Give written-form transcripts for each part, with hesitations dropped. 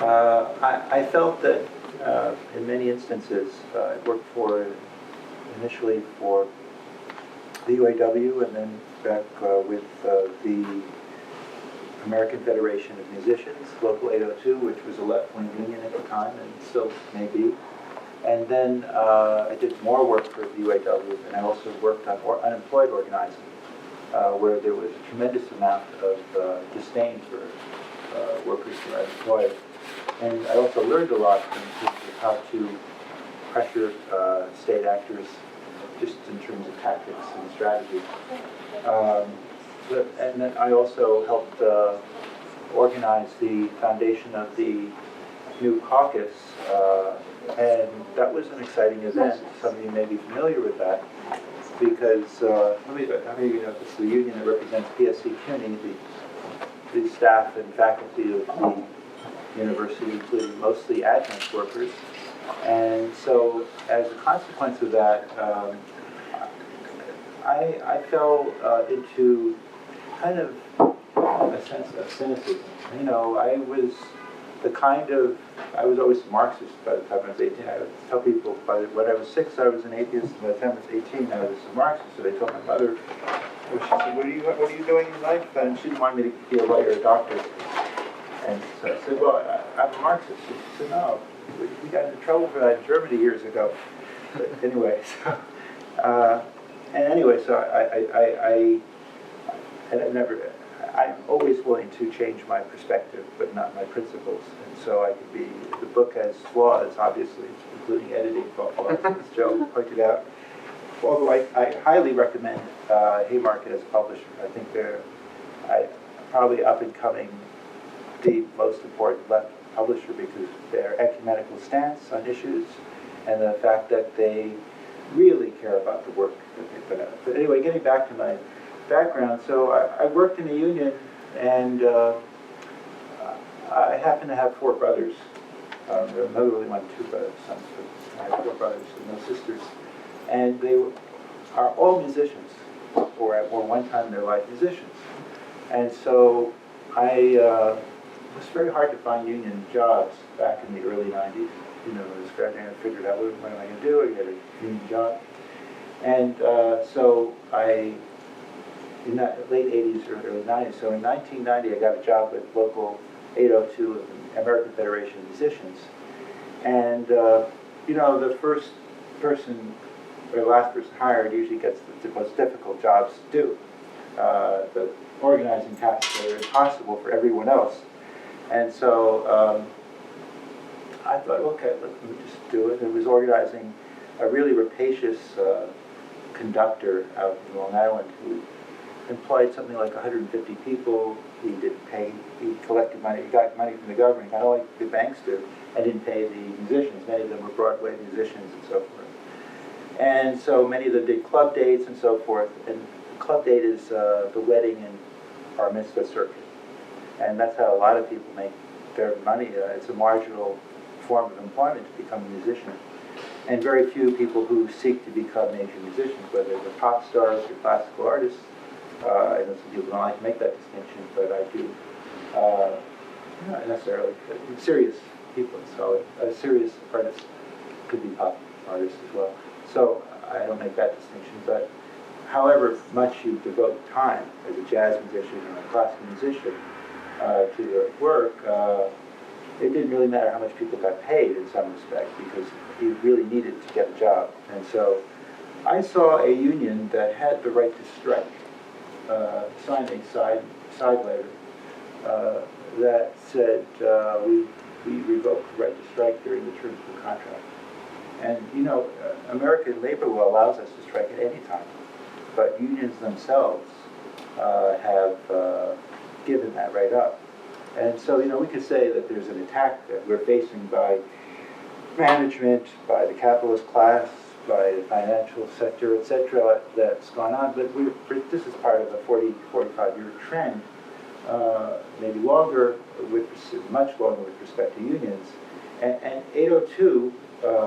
I felt that in many instances, I worked initially for the UAW and then back with the American Federation of Musicians, Local 802, which was a left-wing union at the time and still may be. And then I did more work for the UAW, and I also worked on unemployed organizing, where there was a tremendous amount of disdain for workers who are unemployed. And I also learned a lot in terms of how to pressure state actors, just in terms of tactics and strategy. And then I also helped organize the foundation of the new caucus, and that was an exciting event. Some of you may be familiar with that, because how many of you know this is the union that represents PSC CUNY, the staff and faculty of the university, including mostly adjunct workers. And so, as a consequence of that, I fell into kind of a sense of cynicism. You know, I was always a Marxist by the time I was 18. I would tell people when I was 6, I was an atheist, and by the time I was 18, I was a Marxist. So they told my mother, she said, what are you doing in life? And she didn't want me to be a lawyer or a doctor. And so I said, well, I'm a Marxist. She said, no, we got into trouble for that in Germany years ago. But anyway, so, I'm always willing to change my perspective, but not my principles. And so the book has flaws, obviously, including editing flaws, as Joe pointed out. Although I highly recommend Haymarket as a publisher. I think they're probably up and coming the most important left publisher because of their ecumenical stance on issues and the fact that they really care about the work that they put out. But anyway, getting back to my background, so I worked in a union, and I happen to have 4 brothers. There are really one, 2 brothers, sons, but I have 4 brothers and no sisters. And they are all musicians, or at one time in their life, musicians. And so it was very hard to find union jobs back in the early 90s. You know, I was graduating and figured out, what am I going to do? I get a union job. And so in the late 80s or early 90s, so in 1990 I got a job with Local 802 of the American Federation of Musicians. And, you know, the first person or the last person hired usually gets the most difficult jobs to do. The organizing tasks that are impossible for everyone else. And so I thought, okay, let me just do it. It was organizing a really rapacious conductor out in Long Island who employed something like 150 people. He didn't pay, he collected money, he got money from the government, kind of like the banks do, and didn't pay the musicians. Many of them were Broadway musicians and so forth. And so many of them did club dates and so forth. And the club date is the wedding and bar mitzvah circuit. And that's how a lot of people make their money. It's a marginal form of employment to become a musician. And very few people who seek to become major musicians, whether they're pop stars or classical artists. I know some people don't like to make that distinction, but I do. Not necessarily. Serious people, so a serious artist could be pop artists as well. So I don't make that distinction, but however much you devote time as a jazz musician or a classical musician to your work, it didn't really matter how much people got paid in some respect because you really needed to get a job. And so I saw a union that had the right to strike, signed a side letter that said we revoked the right to strike during the terms of the contract. And you know, American labor law allows us to strike at any time, but unions themselves have given that right up. And so, you know, we could say that there's an attack that we're facing by management, by the capitalist class, by the financial sector, etc., that's gone on. But this is part of a 40, 45-year trend, maybe longer, much longer with respect to unions. And 802,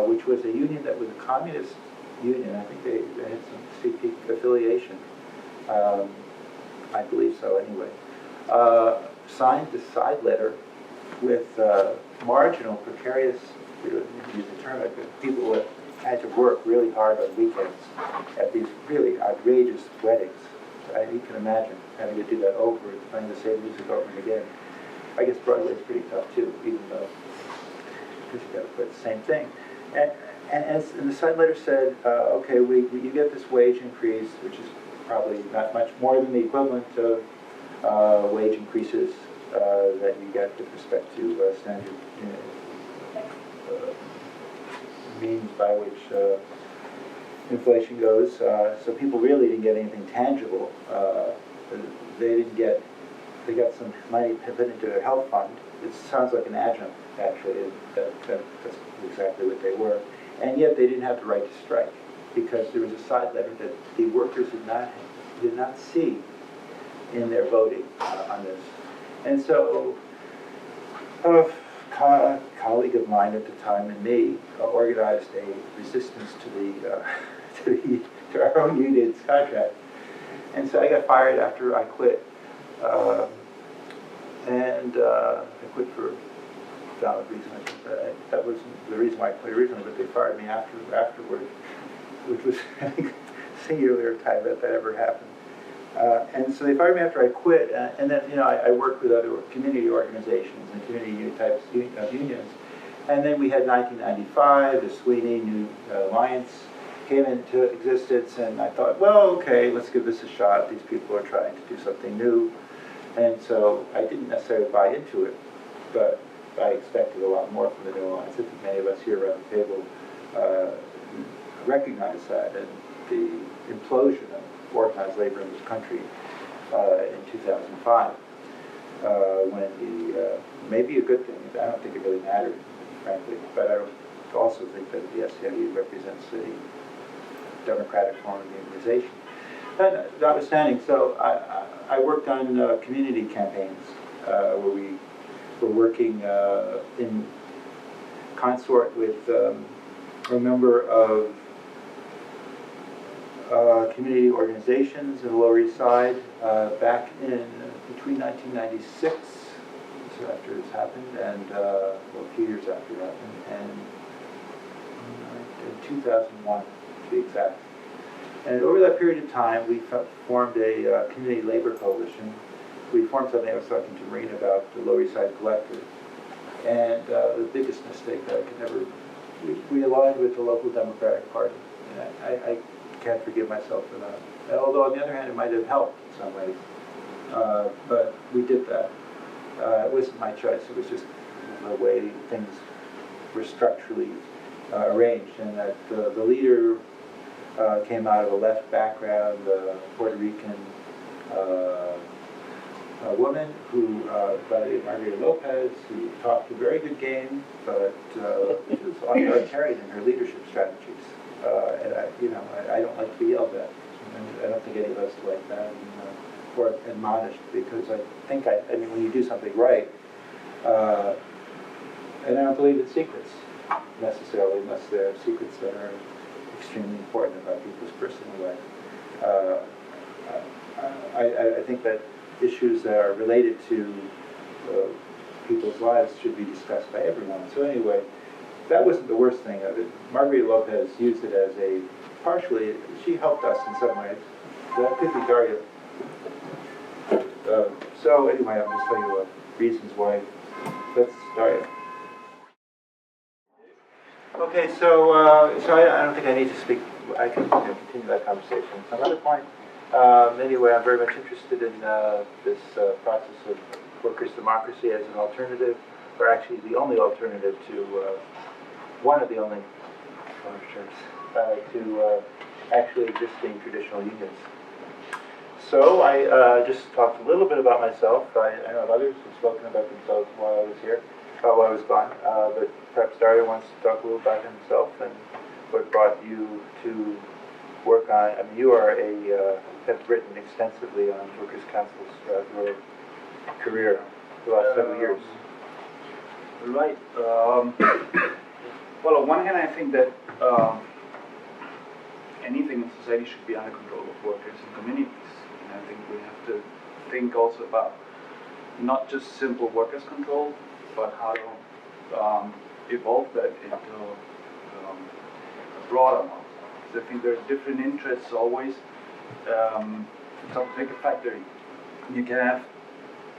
which was a union that was a communist union, I think they had some CP affiliation, I believe so anyway, signed the side letter with marginal, precarious, use the term, people that had to work really hard on weekends at these really outrageous weddings. You can imagine having to do that over, playing the same music over and again. I guess Broadway's pretty tough too, even though because you got to play the same thing. And the side letter said, okay, you get this wage increase, which is probably not much more than the equivalent of wage increases that you get with respect to standard means by which inflation goes. So people really didn't get anything tangible. They got some money put into their health fund. It sounds like an adjunct, actually. That's exactly what they were. And yet they didn't have the right to strike because there was a side letter that the workers did not see in their voting on this. And so a colleague of mine at the time and me organized a resistance to our own union's contract. And so I got fired after I quit. I quit for valid reason. I think that was the reason why I quit originally, but they fired me afterward, which was I think singular time that ever happened. And so they fired me after I quit, and then I worked with other community organizations and community types of unions. And then we had 1995, the Sweeney New Alliance came into existence, and I thought, well, okay, let's give this a shot. These people are trying to do something new. And so I didn't necessarily buy into it, but I expected a lot more from the New Alliance. I think many of us here around the table recognize that, and the implosion of organized labor in this country in 2005, when maybe a good thing. I don't think it really mattered, frankly, but I also think that the SCIU represents a democratic form of unionization. But notwithstanding, so I worked on community campaigns where we were working in consort with a number of community organizations in the Lower East Side back in between 1996, so after it's happened, and a few years after it happened, and in 2001 to be exact. And over that period of time, we formed a community labor coalition. We formed something I was talking to Marina about, the Lower East Side Collective. And the biggest mistake that I could never, we aligned with the local Democratic Party. And I can't forgive myself for that. Although on the other hand, it might have helped in some ways. But we did that. It wasn't my choice. It was just the way things were structurally arranged. And that the leader came out of a left background, Puerto Rican woman who, by the name of Margarita Lopez, who talked a very good game, but she was authoritarian in her leadership strategies. And I don't like to be yelled at. I don't think any of us like that, or admonished, because I think when you do something right, and I don't believe in secrets necessarily, unless they're secrets that are extremely important about people's personal life. I think that issues that are related to people's lives should be discussed by everyone. So anyway, that wasn't the worst thing of it. Margarita Lopez used it as partially, she helped us in some ways. That could be Dario. So anyway, I'll just tell you reasons why. That's Dario. Okay, so I don't think I need to speak. I can continue that conversation at some other point. Anyway, I'm very much interested in this process of workers' democracy as an alternative, or actually the only alternative to one of the only to actually existing traditional unions. So I just talked a little bit about myself. I know others have spoken about themselves while I was here, while I was gone. But perhaps Dario wants to talk a little about himself and what brought you to work on. I mean, you are have written extensively on workers' councils throughout your career the last several years. Right. Well, on one hand, I think that anything in society should be under control of workers and communities. And I think we have to think also about not just simple workers' control, but how to evolve that into a broader model. So I think there are different interests always. So take a factory. You can have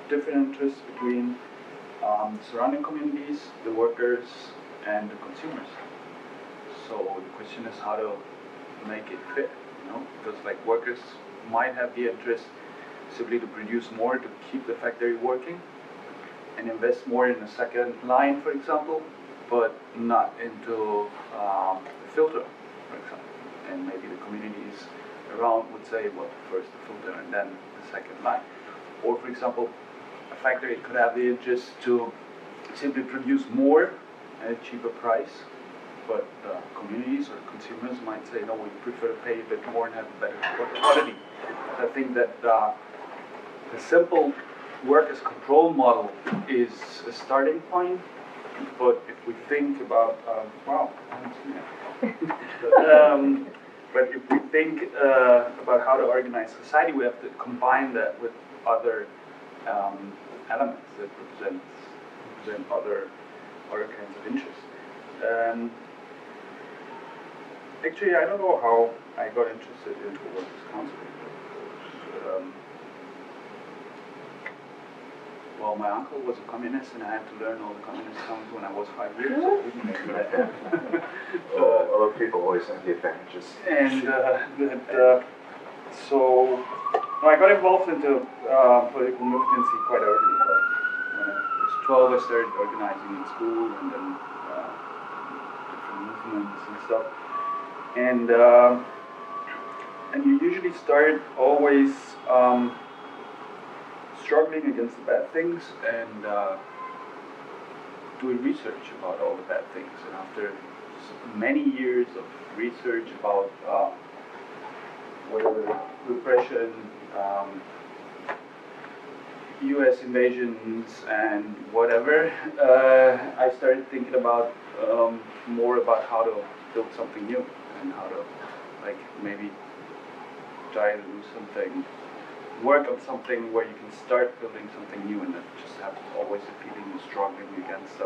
different interests between surrounding communities, the workers, and the consumers. So the question is how to make it fit, because like workers might have the interest simply to produce more to keep the factory working and invest more in a second line, for example, but not into the filter, for example. And maybe the communities around would say, well, first the filter and then the second line. Or, for example, a factory could have the interest to simply produce more at a cheaper price, but communities or consumers might say, no, we prefer to pay a bit more and have a better quality. I think that the simple workers' control model is a starting point, but if we think about, but if we think about how to organize society, we have to combine that with other elements that represent other kinds of interests. Actually, I don't know how I got interested into workers' council. Well, my uncle was a communist, and I had to learn all the communist songs when I was 5 years old. Other people always have the advantages. And so I got involved into political militancy quite early. When I was 12, I started organizing in school, and then different movements and stuff. And you usually start always struggling against the bad things and doing research about all the bad things. And after many years of research about whether repression, US invasions, and whatever, I started thinking about more about how to build something new and how to maybe try to do something, work on something where you can start building something new and not just have always a feeling of struggling against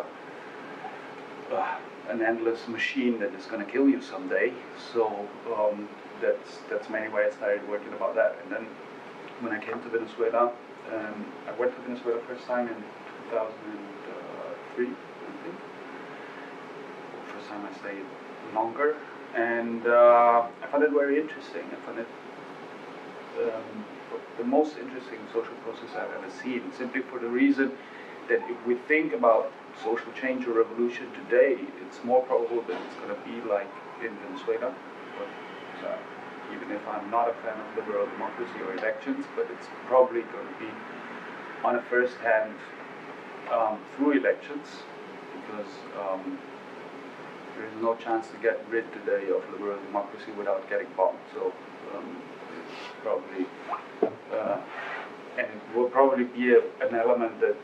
an endless machine that is going to kill you someday. So that's mainly why I started working about that. And then when I came to Venezuela, I went to Venezuela first time in 2003, I think. First time I stayed longer, and I found it very interesting. I found it the most interesting social process I've ever seen, simply for the reason that if we think about social change or revolution today, it's more probable that it's going to be like in Venezuela. But, even if I'm not a fan of liberal democracy or elections, but it's probably going to be on a first hand through elections, because there is no chance to get rid today of liberal democracy without getting bombed. So probably, and it will probably be an element that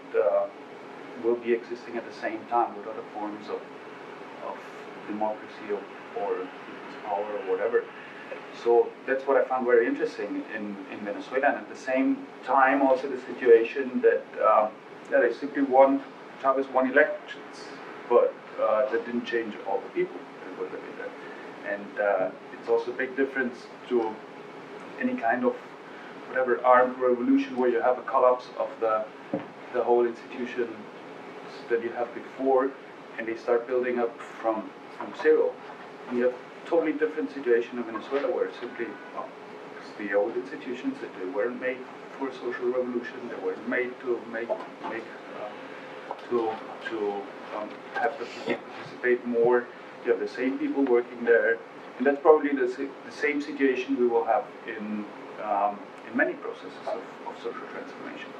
will be existing at the same time with other forms of democracy or people's power or whatever. So that's what I found very interesting in Venezuela, and at the same time also the situation that they simply Chavez won elections, but that didn't change all the people that were living there. And it's also a big difference to any kind of whatever armed revolution where you have a collapse of the whole institution that you have before, and they start building up from zero. And you have totally different situation in Venezuela, where simply it's the old institutions that they weren't made for social revolution, they weren't made to have the people participate more. You have the same people working there, and that's probably the same situation we will have in many processes of social transformation.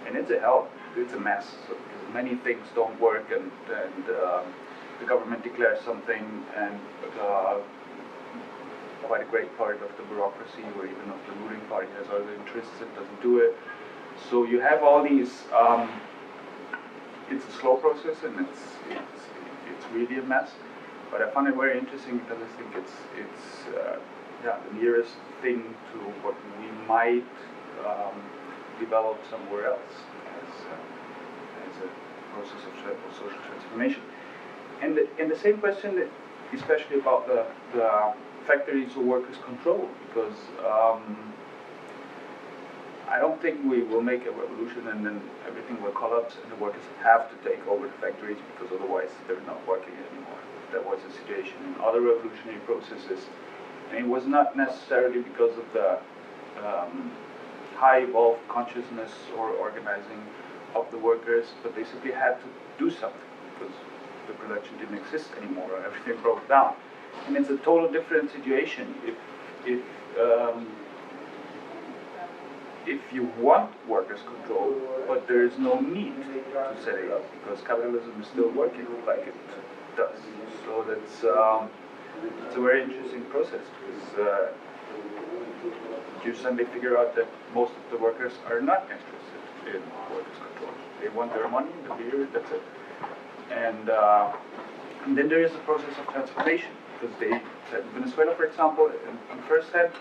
And it's a hell, it's a mess, so, because many things don't work, and the government declares something, and quite a great part of the bureaucracy or even of the ruling party has other interests and doesn't do it. So you have all these, it's a slow process, and it's really a mess. But I found it very interesting because I think it's the nearest thing to what we might develop somewhere else as a process of social transformation. And the same question, especially about the factories or workers' control, because I don't think we will make a revolution and then everything will collapse and the workers have to take over the factories because otherwise they're not working anymore. That was the situation in other revolutionary processes. And it was not necessarily because of the high evolved consciousness or organizing of the workers, but they simply had to do something because the production didn't exist anymore, everything broke down. And it's a total different situation if you want workers' control, but there is no need to set it up because capitalism is still working like it does. So that's it's a very interesting process because you suddenly figure out that most of the workers are not interested in workers' control. They want their money, the beer, that's it. And then there is the process of transformation because in Venezuela, for example, in first hand,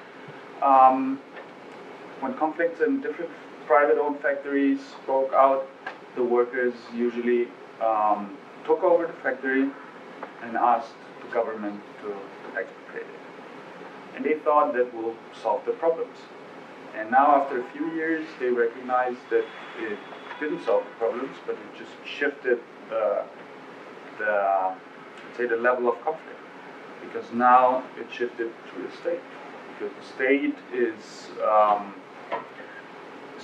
when conflicts in different private-owned factories broke out, the workers usually took over the factory and asked the government to expropriate it. And they thought that will solve the problems. And now, after a few years, they recognized that it didn't solve the problems, but it just shifted let's say, the level of conflict. Because now it shifted to the state. Because the state is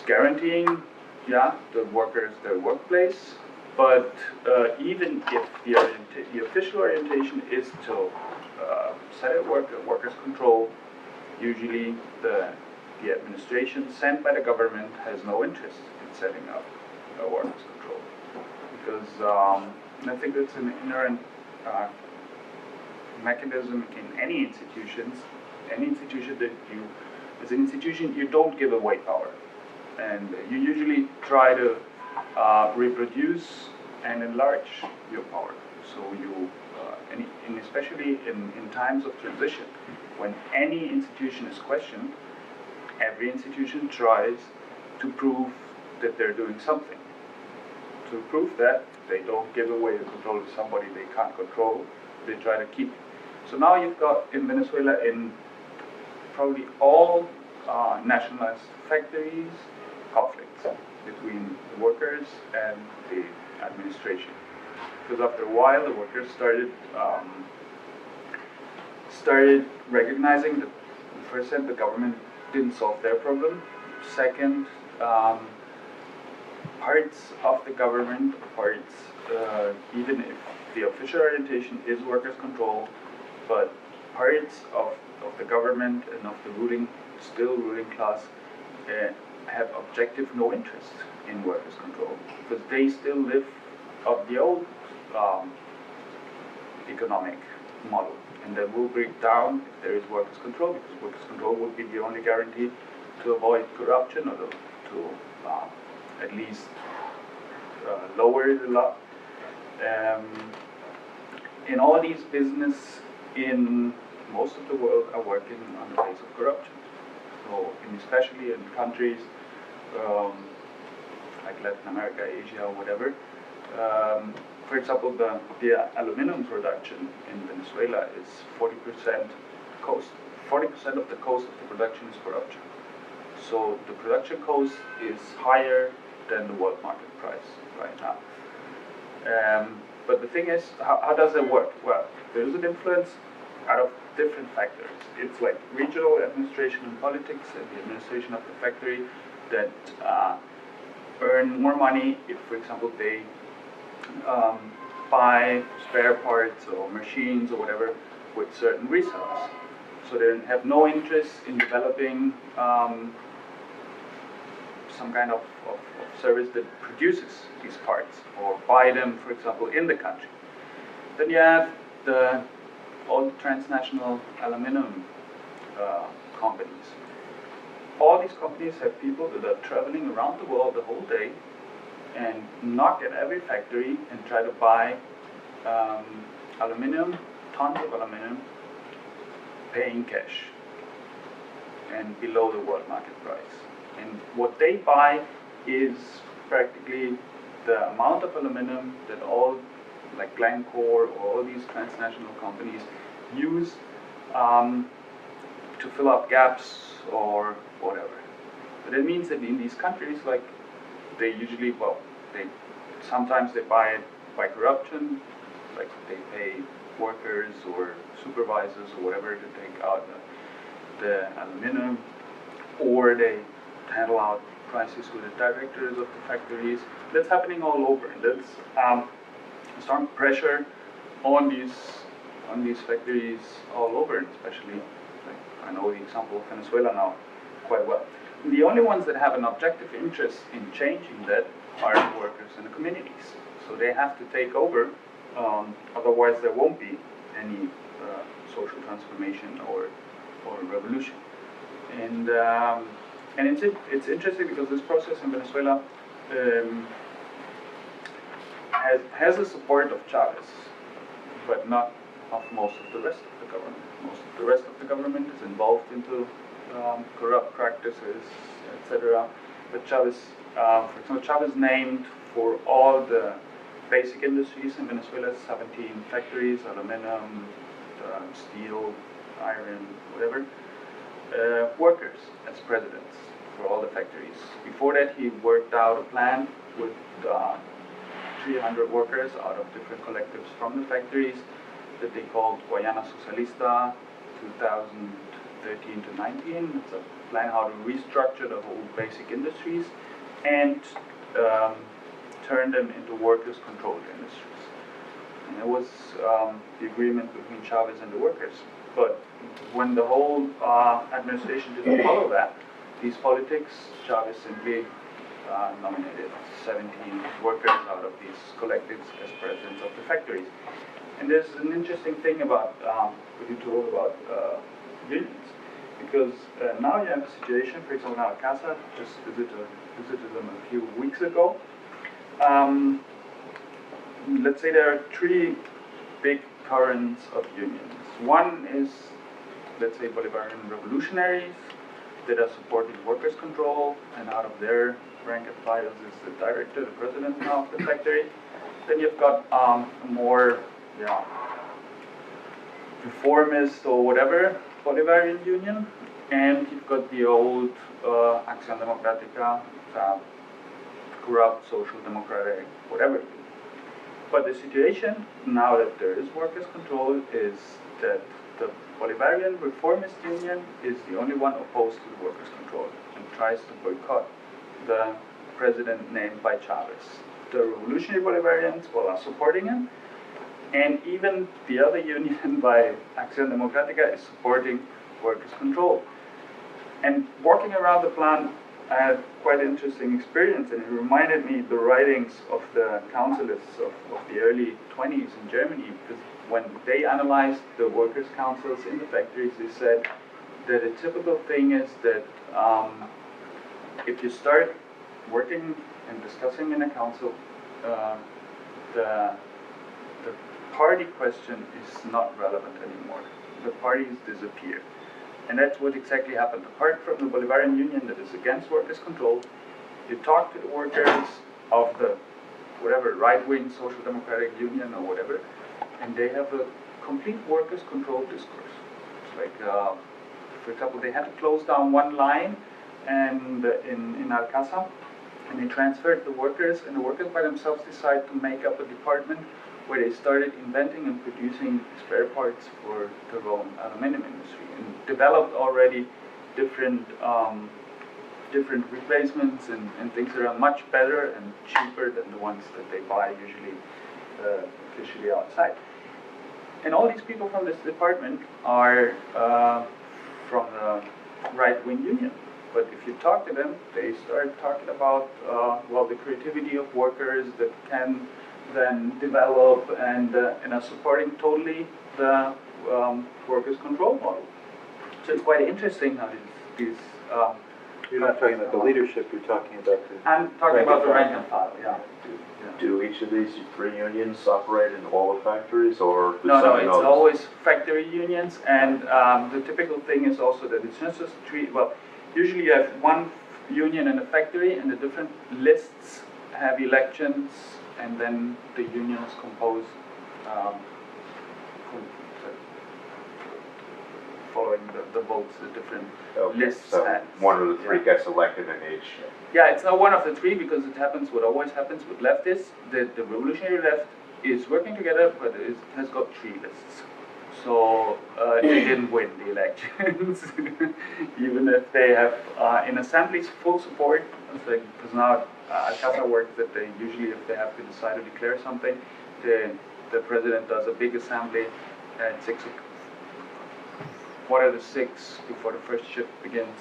guaranteeing, the workers their workplace, but even if the official orientation is to set at work a workers' control, usually the administration sent by the government has no interest in setting up a workers' control. Because and I think that's an inherent mechanism in any institutions. Any institution that you, as an institution, you don't give away power. And you usually try to reproduce and enlarge your power. So you, and especially in times of transition, when any institution is questioned, every institution tries to prove that they're doing something. To prove that, they don't give away the control to somebody they can't control, they try to keep it. So now you've got in Venezuela, in probably all nationalized factories, conflicts between the workers and the administration. Because after a while, the workers started recognizing that, first, the government didn't solve their problem. Second, parts of the government, even if the official orientation is workers' control, but parts of the government and of the ruling class have objective no interest in workers' control because they still live of the old economic model, and that will break down if there is workers' control, because workers' control would be the only guarantee to avoid corruption or to at least lower the law. In all these business in most of the world are working on the base of corruption. So, especially in countries like Latin America, Asia, or whatever. For example, the aluminum production in Venezuela is 40% cost. 40% of the cost of the production is corruption. So the production cost is higher than the world market price right now. But the thing is, how does it work? Well, there is an influence out of different factors. It's like regional administration and politics and the administration of the factory that earn more money if, for example, they buy spare parts or machines or whatever with certain resellers. So they have no interest in developing some kind of service that produces these parts or buy them, for example, in the country. Then you have all the transnational aluminum companies. All these companies have people that are traveling around the world the whole day and knock at every factory and try to buy aluminum, tons of aluminum, paying cash and below the world market price. And what they buy is practically the amount of aluminum that all, like Glencore or all these transnational companies use to fill up gaps or whatever. But it means that in these countries, like, they usually, well, sometimes they buy it by corruption, like they pay workers or supervisors or whatever to take out the aluminum, or they handle out prices with the directors of the factories. That's happening all over. That's strong pressure on these factories all over, especially, like, I know the example of Venezuela now quite well. And the only ones that have an objective interest in changing that are workers in the communities. So they have to take over, otherwise there won't be any social transformation or revolution. And it's interesting because this process in Venezuela has the support of Chavez, but not of most of the rest of the government. Most of the rest of the government is involved into corrupt practices, etc. But Chavez, for example, Chavez named for all the basic industries in Venezuela 17 factories: aluminum, steel, iron, whatever. Workers as presidents for all the factories. Before that, he worked out a plan with 300 workers out of different collectives from the factories that they called Guayana Socialista 2013 to 19. It's a plan how to restructure the whole basic industries and turn them into workers-controlled industries. And it was the agreement between Chavez and the workers. But when the whole administration didn't follow that, these politics, Chavez simply nominated 17 workers out of these collectives as presidents of the factories. And there's an interesting thing about what you told about unions, because now you have a situation, for example, now Casa, just visited them a few weeks ago. Let's say there are three big currents of unions. One is, let's say, Bolivarian revolutionaries that are supporting workers' control, and out of their rank and file is the director, the president now of the factory. Then you've got a more reformist or whatever Bolivarian union, and you've got the old Acción Democrática, corrupt social democratic whatever. But the situation now that there is workers' control is that the Bolivarian reformist union is the only one opposed to the workers' control and tries to boycott the president named by Chavez. The revolutionary Bolivarians, well, are supporting him, and even the other union by Acción Democrática is supporting workers' control. And walking around the plant, I had quite an interesting experience, and it reminded me the writings of the councillors of the early 20s in Germany, because when they analyzed the workers' councils in the factories, they said that a typical thing is that if you start working and discussing in a council, the party question is not relevant anymore. The parties disappear. And that's what exactly happened. Apart from the Bolivarian Union that is against workers' control, you talk to the workers of the whatever right-wing social democratic union or whatever, and they have a complete workers' control discourse. It's like, for example, they had to close down one line and in Alcázar, and they transferred the workers, and the workers by themselves decided to make up a department where they started inventing and producing spare parts for their own aluminum industry, and developed already different replacements and things that are much better and cheaper than the ones that they buy usually officially outside. And all these people from this department are from the right-wing union. But if you talk to them, they start talking about, well, the creativity of workers that can then develop and are supporting totally the workers' control model. So it's quite interesting how these you're not talking about the leadership, you're talking about the... I'm talking about the rank and file, yeah. Do each of these three unions operate in all the factories, or No, it's always factory unions, and the typical thing is also that it's not just three, well, usually you have one union in a factory, and the different lists have elections, and then the unions compose following the votes, the different lists. So and, one of the three gets elected in each. Yeah, it's not one of the three because it happens. What always happens with leftists, the revolutionary left is working together, but it has got three lists. So they didn't win the elections, even if they have in assemblies full support. Because now at Casa works that they usually, if they have to decide to declare something, the president does a big assembly at 5:45 before the first shift begins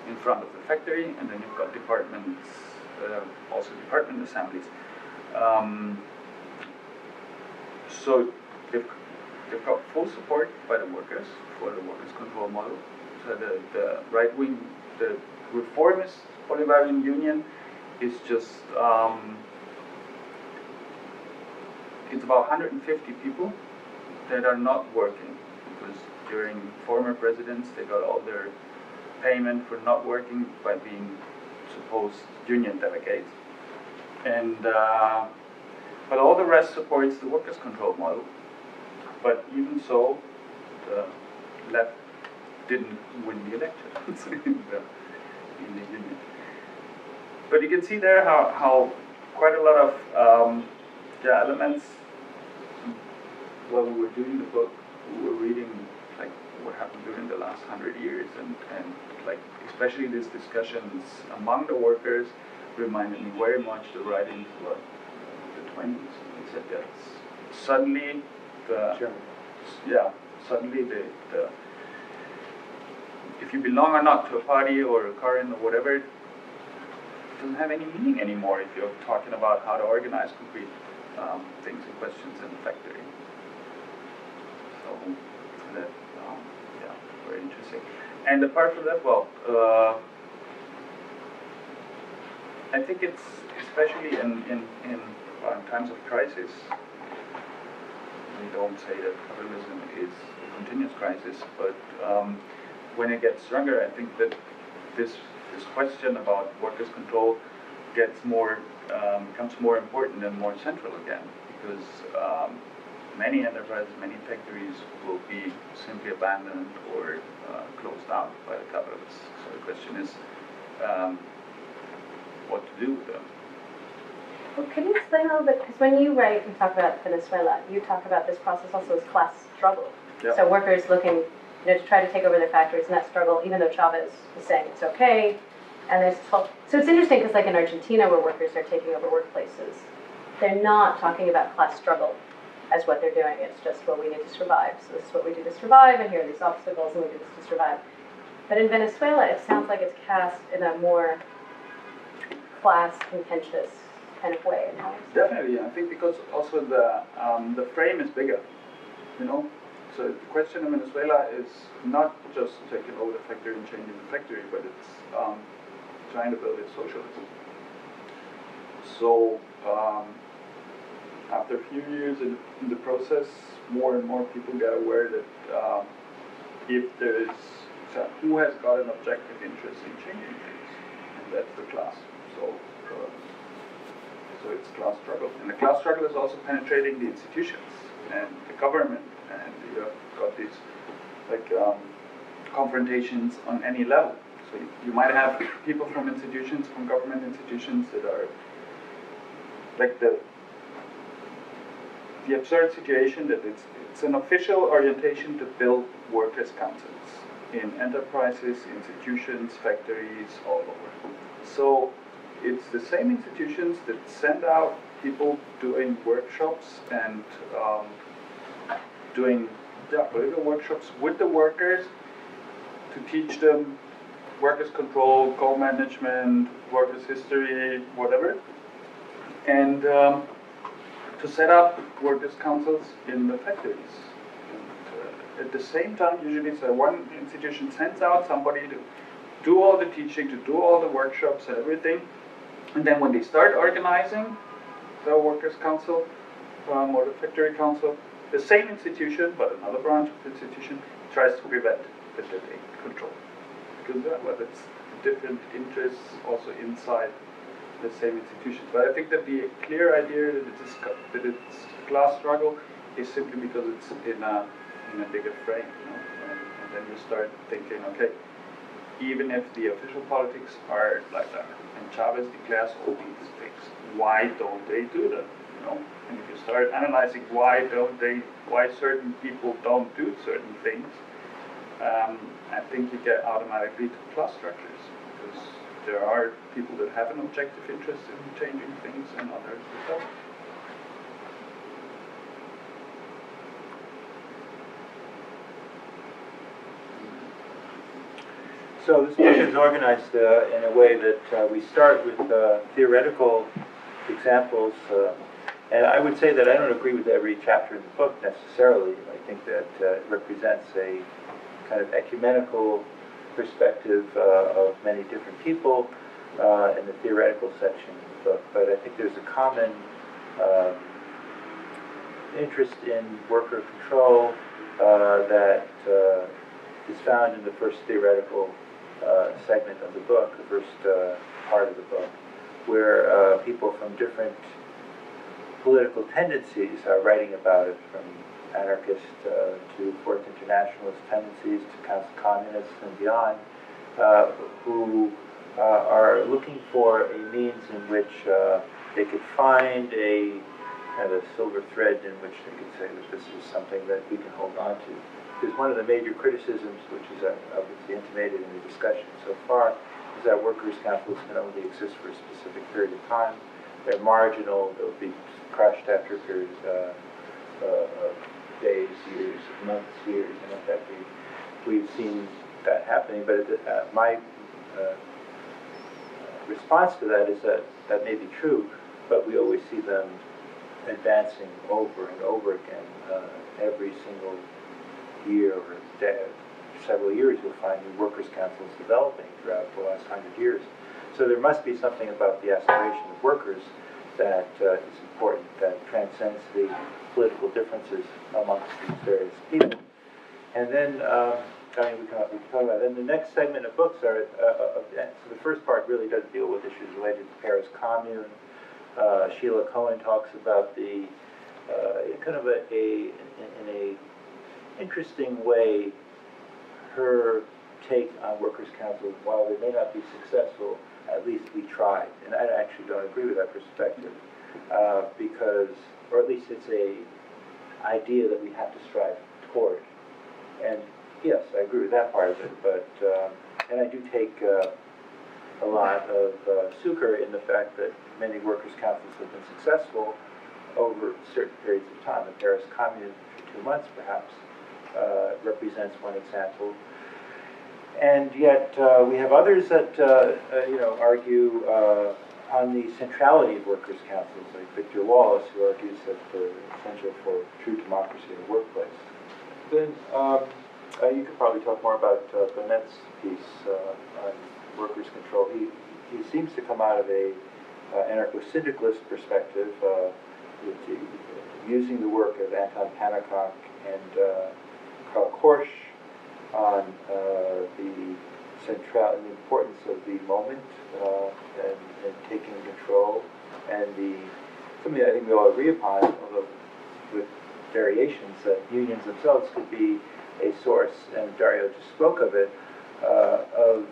in front of the factory, and then you've got departments, also department assemblies. So they've got full support by the workers for the workers' control model. So the right wing, the reformist Bolivarian Union is just, it's about 150 people that are not working because during former presidents they got all their payment for not working by being supposed union delegates. And but all the rest supports the workers' control model. But even so, the left didn't win the elections in the union. But you can see there how quite a lot of elements. While we were doing the book, we were reading like what happened during the last 100 years, and like especially these discussions among the workers reminded me very much the writings of the 20s. They said that suddenly suddenly the if you belong or not to a party or a current or whatever, it doesn't have any meaning anymore if you're talking about how to organize concrete things and questions in the factory. So that, very interesting. And apart from that, well, I think it's especially in times of crisis. We don't say that capitalism is a continuous crisis, but when it gets stronger, I think that this question about workers' control gets more becomes more important and more central again, because many enterprises, many factories will be simply abandoned or closed down by the capitalists. So the question is what to do with them. Well, can you explain a little bit, because when you write and talk about Venezuela, you talk about this process also as class struggle. Yeah. So workers looking to try to take over their factories in that struggle, even though Chavez is saying it's okay. And there's so it's interesting because like in Argentina where workers are taking over workplaces, they're not talking about class struggle as what they're doing. It's just, well, we need to survive. So this is what we do to survive, and here are these obstacles, and we do this to survive. But in Venezuela, it sounds like it's cast in a more class contentious kind of way. Definitely, I think because also the frame is bigger, you know. So the question in Venezuela is not just taking over the factory and changing the factory, but it's trying to build its socialism. So after a few years in the process, more and more people get aware that if there is, so who has got an objective interest in changing things, and that's the class. So it's class struggle, and the class struggle is also penetrating the institutions and the government, and you have got these like confrontations on any level. So you might have people from institutions, from government institutions that are like the absurd situation that it's an official orientation to build workers' councils in enterprises, institutions, factories, all over. So it's the same institutions that send out people doing workshops and doing political workshops with the workers to teach them workers' control, co-management, workers' history, whatever, and to set up workers' councils in the factories. And, at the same time, usually, so one institution sends out somebody to do all the teaching, to do all the workshops and everything, and then when they start organizing the workers' council or the factory council, the same institution, but another branch of the institution, tries to prevent that they take control. Because well, it's different interests also inside the same institutions. But I think that the clear idea that it's a class struggle is simply because it's in a bigger frame, you know? And then you start thinking, okay, even if the official politics are like that, and Chavez declares all these things, why don't they do that? You know? And if you start analyzing why certain people don't do certain things, I think you get automatically to class structures, because there are people that have an objective interest in changing things and others that don't. So this book is organized in a way that we start with theoretical examples, and I would say that I don't agree with every chapter in the book necessarily. I think that it represents a kind of ecumenical perspective of many different people in the theoretical section of the book, but I think there's a common interest in worker control that is found in the first theoretical segment of the book, the first part of the book, where people from different political tendencies are writing about it, from anarchist to Fourth Internationalist tendencies to communists and beyond, who are looking for a means in which they could find a kind of silver thread in which they could say that this is something that we can hold on to. Because one of the major criticisms, which is obviously intimated in the discussion so far, is that workers' councils can only exist for a specific period of time. They're marginal, they'll be crushed after a period of days, years, months, years, and in fact we've seen that happening, but my response to that is that that may be true, but we always see them advancing over and over again. Every single year or several years you'll find new workers' councils developing throughout the last 100 years. So there must be something about the aspiration of workers that is important, that transcends the political differences amongst these various people. And then, we can talk about it. Then the next segment of books are, so the first part really does deal with issues related to Paris Commune. Sheila Cohen talks about the, kind of in a interesting way, her take on workers' councils. While they may not be successful, at least we tried. And I actually don't agree with that perspective, because, or at least it's a idea that we have to strive toward. And yes, I agree with that part of it, but, and I do take a lot of succor in the fact that many workers' councils have been successful over certain periods of time. The Paris Commune, for 2 months perhaps, represents one example. And yet we have others that argue on the centrality of workers' councils, like Victor Wallace, who argues that they're essential for true democracy in the workplace. Then you could probably talk more about Bennett's piece on workers' control. He seems to come out of a anarcho-syndicalist perspective, using the work of Anton Pannekoek and Karl Korsch on the importance of the moment and taking control, and something I think we all agree upon, although with variations, that unions themselves could be a source, and Dario just spoke of it, of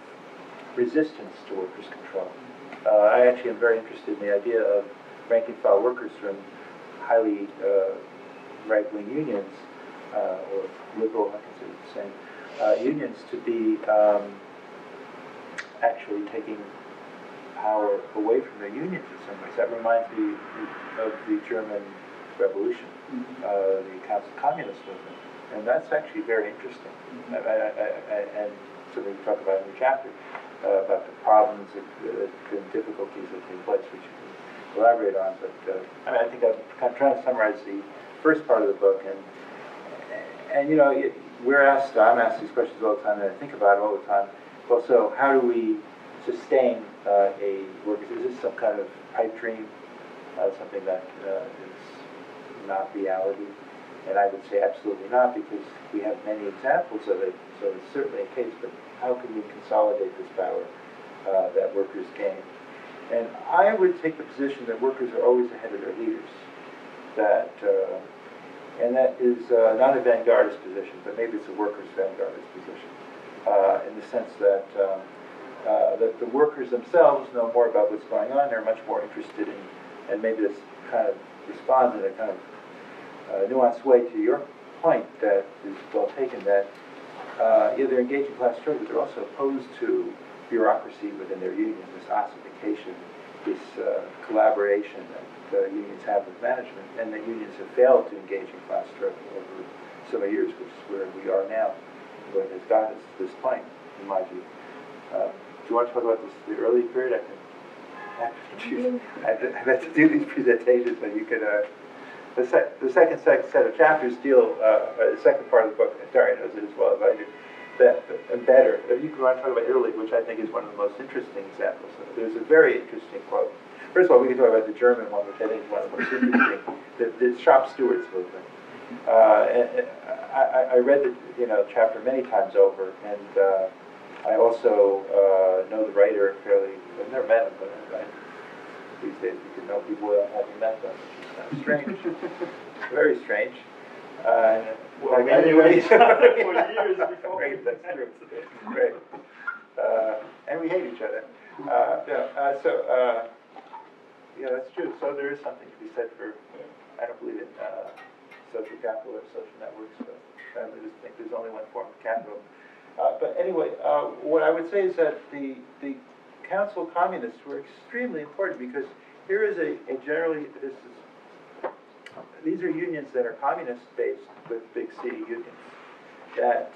resistance to workers' control. I actually am very interested in the idea of rank-and-file workers from highly right-wing unions, or liberal, I consider the same, unions to be actually taking power away from their unions in some ways. That reminds me of the German Revolution, the Council Communist movement, and that's actually very interesting. And something we talk about in the chapter about the problems and difficulties that take place, which you can elaborate on. But I think I'm trying to summarize the first part of the book, and I'm asked these questions all the time, and I think about it all the time. Well, so how do we sustain a work? Is this some kind of pipe dream, something that is not reality? And I would say absolutely not, because we have many examples of it, so it's certainly a case, but how can we consolidate this power that workers gain? And I would take the position that workers are always ahead of their leaders. That, and that is not a vanguardist position, but maybe it's a workers' vanguardist position, in the sense that that the workers themselves know more about what's going on. They're much more interested in, and maybe this kind of responds in a kind of nuanced way to your point that is well taken, that they're engaged in class struggle, but they're also opposed to bureaucracy within their unions, this ossification, this collaboration that unions have with management, and that unions have failed to engage in class struggle over so many years, which is where we are now, what has got us to this point, in my view. Do you want to talk about this, the early period? I have to do these presentations, but you could. The second set of chapters deal, the second part of the book, and Dario knows it as well as I do, that better. You can want to talk about Italy, which I think is one of the most interesting examples. There's a very interesting quote. First of all, we can talk about the German one, which I think is one of the most interesting, the shop stewards movement. I read the chapter many times over, and I also know the writer fairly. I've never met him, but these days you can know people without having met them, which is kind of strange, very strange. Well, I knew each other for years before. Right, that's true. Right. And we hate each other. Yeah, that's true. So there is something to be said for, I don't believe in social capital or social networks, but I just think there's only one form of capital. But anyway, what I would say is that the council communists were extremely important, because here is a generally, these are unions that are communist-based with big C unions that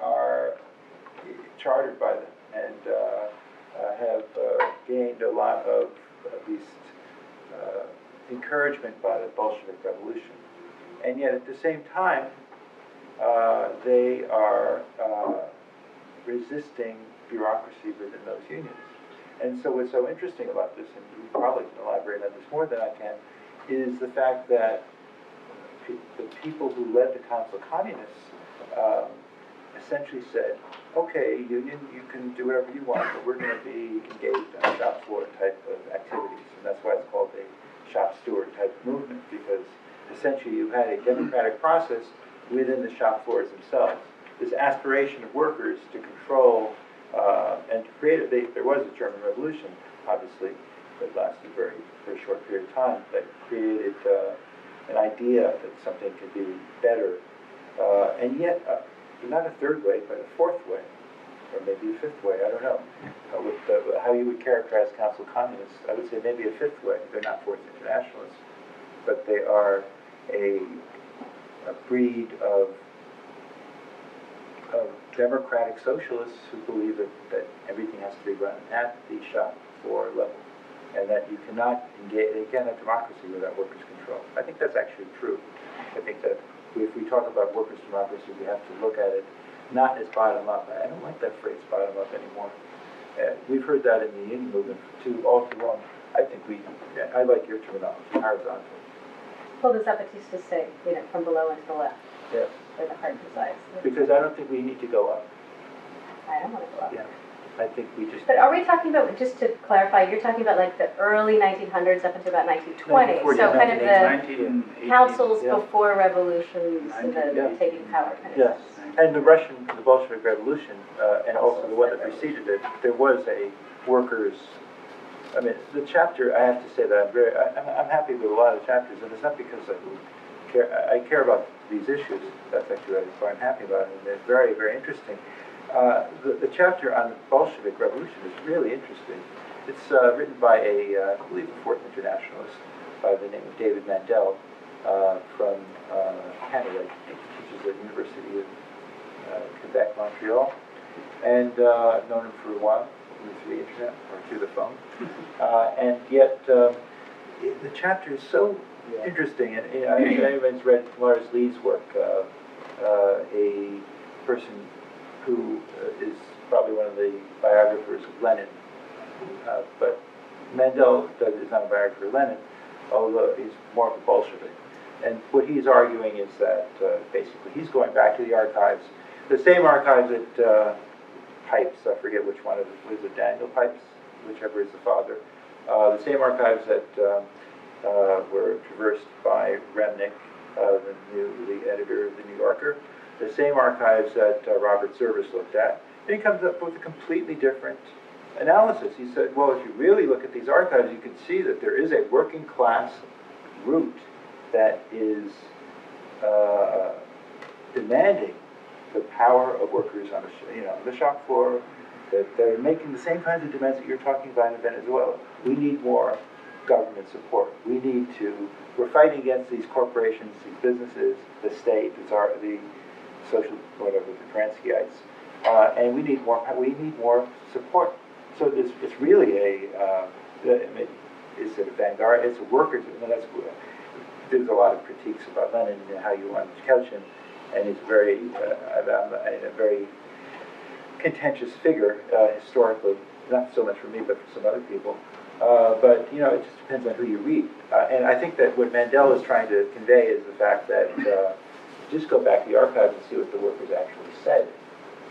are chartered by them and have gained a lot of, at least, encouragement by the Bolshevik Revolution. And yet, at the same time, they are resisting bureaucracy within those unions. And so what's so interesting about this, and you probably can elaborate on this more than I can, is the fact that the people who led the Council Communists essentially said, okay, union, you can do whatever you want, but we're going to be engaged in a shop floor type of activities. And that's why it's called a shop steward type movement, because essentially you had a democratic process within the shop floors themselves. This aspiration of workers to control and to create there was a German Revolution, obviously, that lasted a very, very short period of time, that created an idea that something could be better. And yet, not a third way, but a fourth way, or maybe a fifth way, I don't know. How you would characterize Council Communists, I would say maybe a fifth way. They're not Fourth Internationalists, but they are a breed of democratic socialists who believe that everything has to be run at the shop floor level, and that you cannot engage, you can't have democracy without workers' control. I think that's actually true. I think that if we talk about workers' democracy, we have to look at it not as bottom-up. I don't like that phrase, bottom-up, anymore. We've heard that in the union movement all too long. I think I like your terminology, horizontal. Well, the Zapatistas say, from below and to the left. Yes. Where the heart resides. Because I don't think we need to go up. I don't want to go up. Yeah. I think we just... But are we talking about, just to clarify, you're talking about like the early 1900s up until about 1920, so kind of the councils before revolutions and the taking power kind of Yes, and the Bolshevik Revolution, and also the one that preceded it, there was a workers... I mean, the chapter, I have to say that I'm happy with a lot of the chapters, and it's not because I care about these issues. That's actually why I'm happy about it, and they're very, very interesting. The chapter on the Bolshevik Revolution is really interesting. It's written by I believe a Fourth Internationalist by the name of David Mandel from Canada. He teaches at the University of Quebec, Montreal, and I've known him for a while, through the internet or through the phone. And yet, the chapter is so interesting. And if anyone's read Lars Lee's work, a person who is probably one of the biographers of Lenin, but Mandel is not a biographer of Lenin, although he's more of a Bolshevik. And what he's arguing is that basically he's going back to the archives, the same archives that Pipes, I forget which one of it, was it Daniel Pipes? whichever is the father. The same archives that were traversed by Remnick, the editor of the New Yorker, the same archives that Robert Service looked at. And he comes up with a completely different analysis. He said, well, if you really look at these archives, you can see that there is a working class root that is demanding the power of workers on the shop floor, that they're making the same kinds of demands that you're talking about in Venezuela. We need more government support. We're fighting against these corporations, these businesses, the state, the social, whatever, the Transkyites, and we need more support. So it's really is it a vanguard? It's a workers. There's a lot of critiques about Lenin and how you want to couch him, and he's a very contentious figure historically. Not so much for me, but for some other people. But it just depends on who you read. And I think that what Mandel is trying to convey is the fact that just go back to the archives and see what the workers actually said,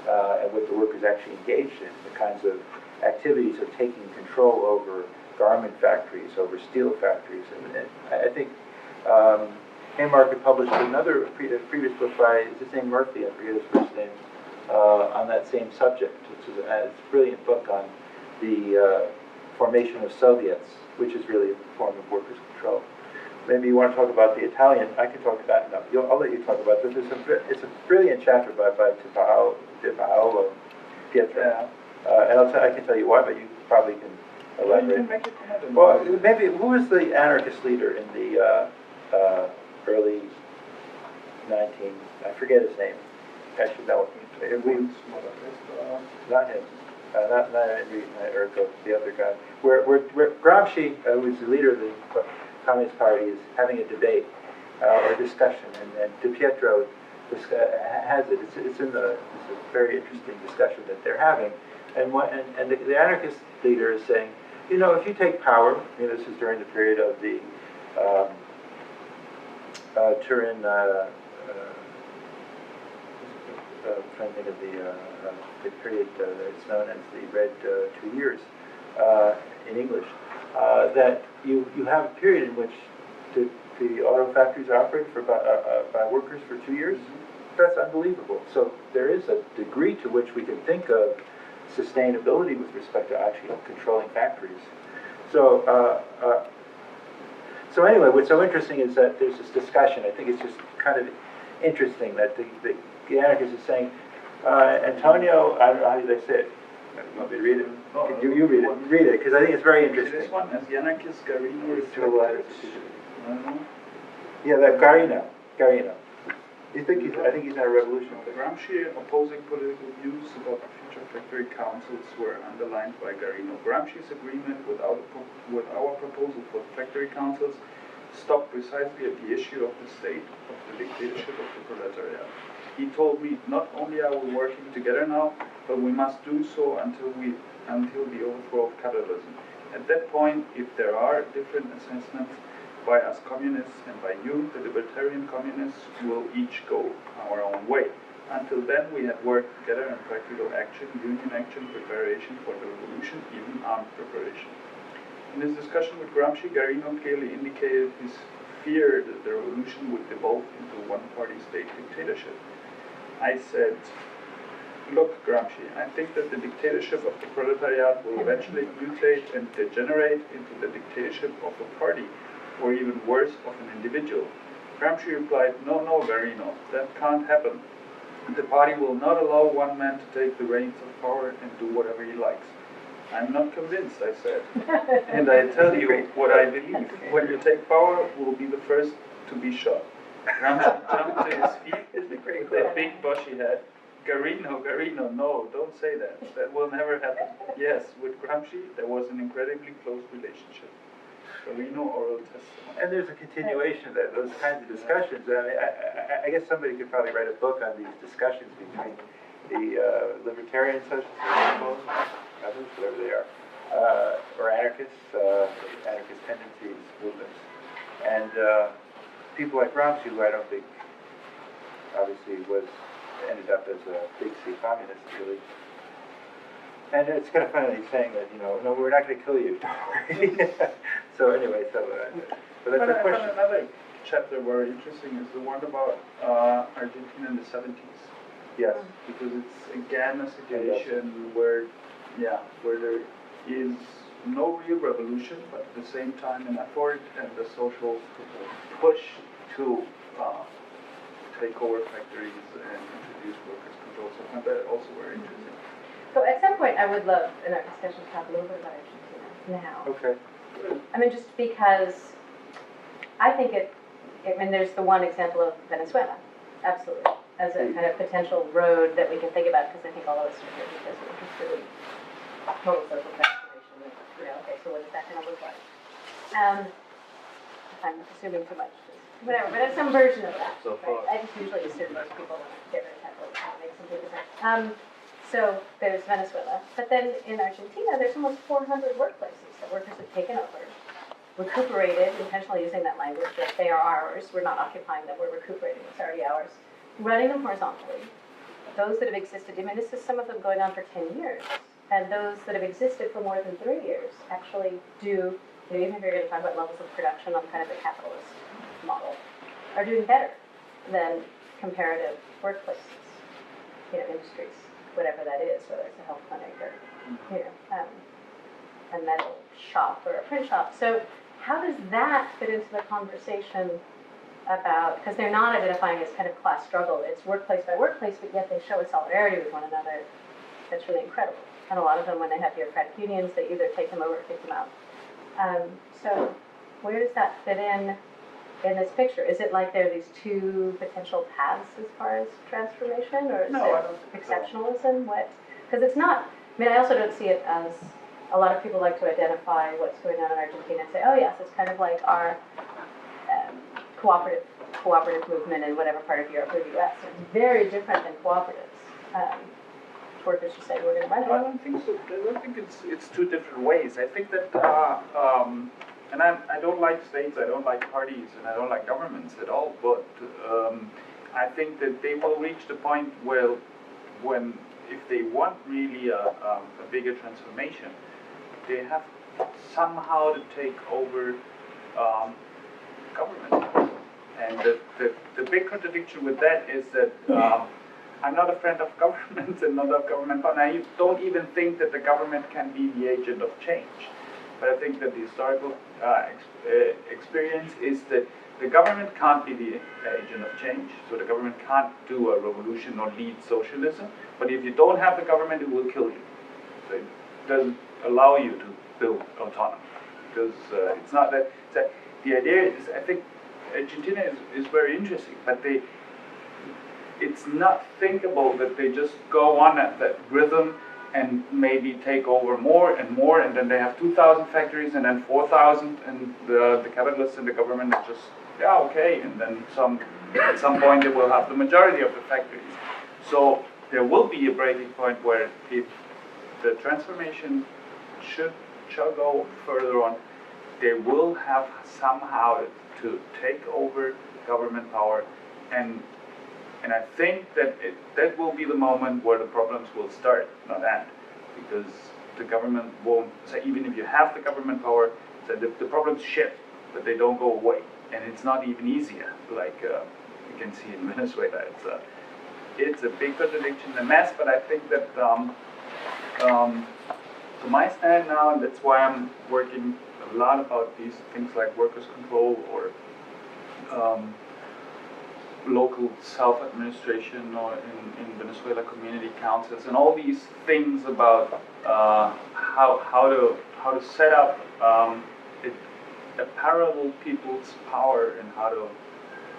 and what the workers actually engaged in, the kinds of activities of taking control over garment factories, over steel factories. And I think Haymarket published another previous book by, is his name Murphy, I forget his first name, on that same subject. It's a brilliant book on the formation of Soviets, which is really a form of workers' control. Maybe you want to talk about the Italian. I can talk about it. No, I'll let you talk about this. It's a brilliant chapter by Paolo Pietro. And I can tell you why, but you probably can elaborate. You can make a comment. Well, maybe who was the anarchist leader in the early I forget his name. I should know. Not him. Not Enrico, Erco, the other guy. Where Gramsci, who was the leader of the Communist Party, is having a debate or discussion, and De Pietro has it. It's a very interesting discussion that they're having, and the anarchist leader is saying, if you take power, this is during the period of the Turin. Trying to think of the period that's known as the Red 2 Years in English, that you have a period in which the auto factories are operated by workers for 2 years. That's unbelievable. So there is a degree to which we can think of sustainability with respect to actually controlling factories. So anyway, what's so interesting is that there's this discussion. I think it's just kind of interesting that the anarchist is saying, Antonio, I don't know how they say it. You want me to read it? No, you read it. Read it, because I think it's very interesting. This one, as the anarchist Garino reflected. I don't know. Yeah, that Garino. I think he's not a revolution. Gramsci opposing political views about the future factory councils were underlined by Garino. Gramsci's agreement with our proposal for factory councils stopped precisely at the issue of the state, of the dictatorship of the proletariat. He told me, not only are we working together now, but we must do so until the overthrow of capitalism. At that point, if there are different assessments by us communists and by you, the libertarian communists, will each go our own way. Until then, we had worked together in practical action, union action, preparation for the revolution, even armed preparation. In his discussion with Gramsci, Garino clearly indicated his fear that the revolution would devolve into a one-party state dictatorship. I said, look, Gramsci, I think that the dictatorship of the proletariat will eventually mutate and degenerate into the dictatorship of a party, or even worse, of an individual. Gramsci replied, no, Garino, that can't happen. The party will not allow one man to take the reins of power and do whatever he likes. I'm not convinced, I said. And I tell you what I believe. When you take power, we'll be the first to be shot. Gramsci jumped to his feet with that big bushy head. Garino, no, don't say that. That will never happen. Yes, with Gramsci, there was an incredibly close relationship. Garino, oral testimony. And there's a continuation of that, those kinds of discussions. I mean, I guess somebody could probably write a book on these discussions between the libertarian socialists, others, whatever they are, or anarchist tendencies, movements, and people like Gramsci, who I don't think, obviously, ended up as a big C communist, really. And it's kind of funny saying that, no, we're not going to kill you, don't worry. So anyway, but that's a question. Another chapter very interesting is the one about Argentina in the 70s. Yes. Because it's again a situation where there is no real revolution, but at the same time an effort and the social push to take over factories and introduce workers' control. So I find that also very interesting. So at some point, I would love in our discussion to talk a little bit about Argentina now. Okay. I mean, just because I think there's the one example of Venezuela, absolutely, as a kind of potential road that we can think about, because I think all of us are here because we're interested in total social transformation. Okay, so what is that going to look like? If I'm assuming too much, whatever, but it's some version of that. So right? I just usually assume most people get very technical and make something different. So there's Venezuela, but then in Argentina, there's almost 400 workplaces that workers have taken over, recuperated, intentionally using that language, that they are ours, we're not occupying them, we're recuperating, it's already ours, running them horizontally. Those that have existed, I mean, this is some of them going on for 10 years, and those that have existed for more than 3 years actually do, even if you're going to talk about levels of production on kind of the capitalist model, are doing better than comparative workplaces, industries, whatever that is, whether it's a health clinic or, a metal shop or a print shop. So how does that fit into the conversation about, because they're not identifying as kind of class struggle, it's workplace by workplace, but yet they show a solidarity with one another that's really incredible. And a lot of them, when they have bureaucratic unions, they either take them over or kick them out. So where does that fit in this picture? Is it like there are these two potential paths as far as transformation, or is it exceptionalism? What? Because it's not, I also don't see it as, a lot of people like to identify what's going on in Argentina and say, oh yes, it's kind of like our cooperative movement in whatever part of Europe or the US. It's very different than cooperatives. Workers just say we're going to run it. No, I don't think so. I don't think it's two different ways. I think that, and I don't like states, I don't like parties, and I don't like governments at all, but I think that they will reach the point where, if they want really a bigger transformation, they have somehow to take over government. And the big contradiction with that is that I'm not a friend of governments and not of government, and I don't even think that the government can be the agent of change. But I think that the historical experience is that the government can't be the agent of change, so the government can't do a revolution or lead socialism. But if you don't have the government, it will kill you. So it doesn't allow you to build autonomy, because it's not that. The idea is, I think Argentina is very interesting, but it's not thinkable that they just go on at that rhythm and maybe take over more, and then they have 2,000 factories, and then 4,000, and the capitalists and the government are just, okay, and then at some point they will have the majority of the factories. So there will be a breaking point where if the transformation shall go further on, they will have somehow to take over government power, and I think that that will be the moment where the problems will start, not end, because the government won't, so even if you have the government power, so the problems shift, but they don't go away, and it's not even easier, like you can see in Venezuela. It's a big contradiction, a mess, but I think that to my stand now, and that's why I'm working a lot about these things like workers' control or local self-administration, or in Venezuela community councils, and all these things about how to set up a parallel people's power, and how to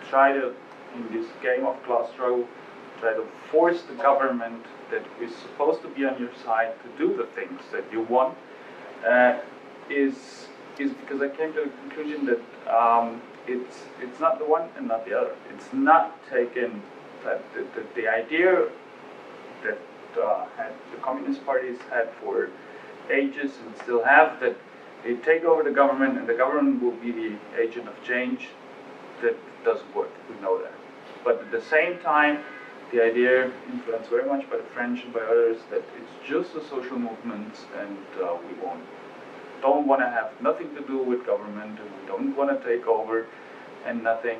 try to, in this game of class struggle, try to force the government that is supposed to be on your side to do the things that you want, is because I came to the conclusion that it's not the one and not the other. It's not taken that the idea that the communist parties had for ages and still have, that they take over the government and the government will be the agent of change, that doesn't work. We know that. But at the same time, the idea, influenced very much by the French and by others, that it's just a social movement, and we don't want to have nothing to do with government, and we don't want to take over, and nothing.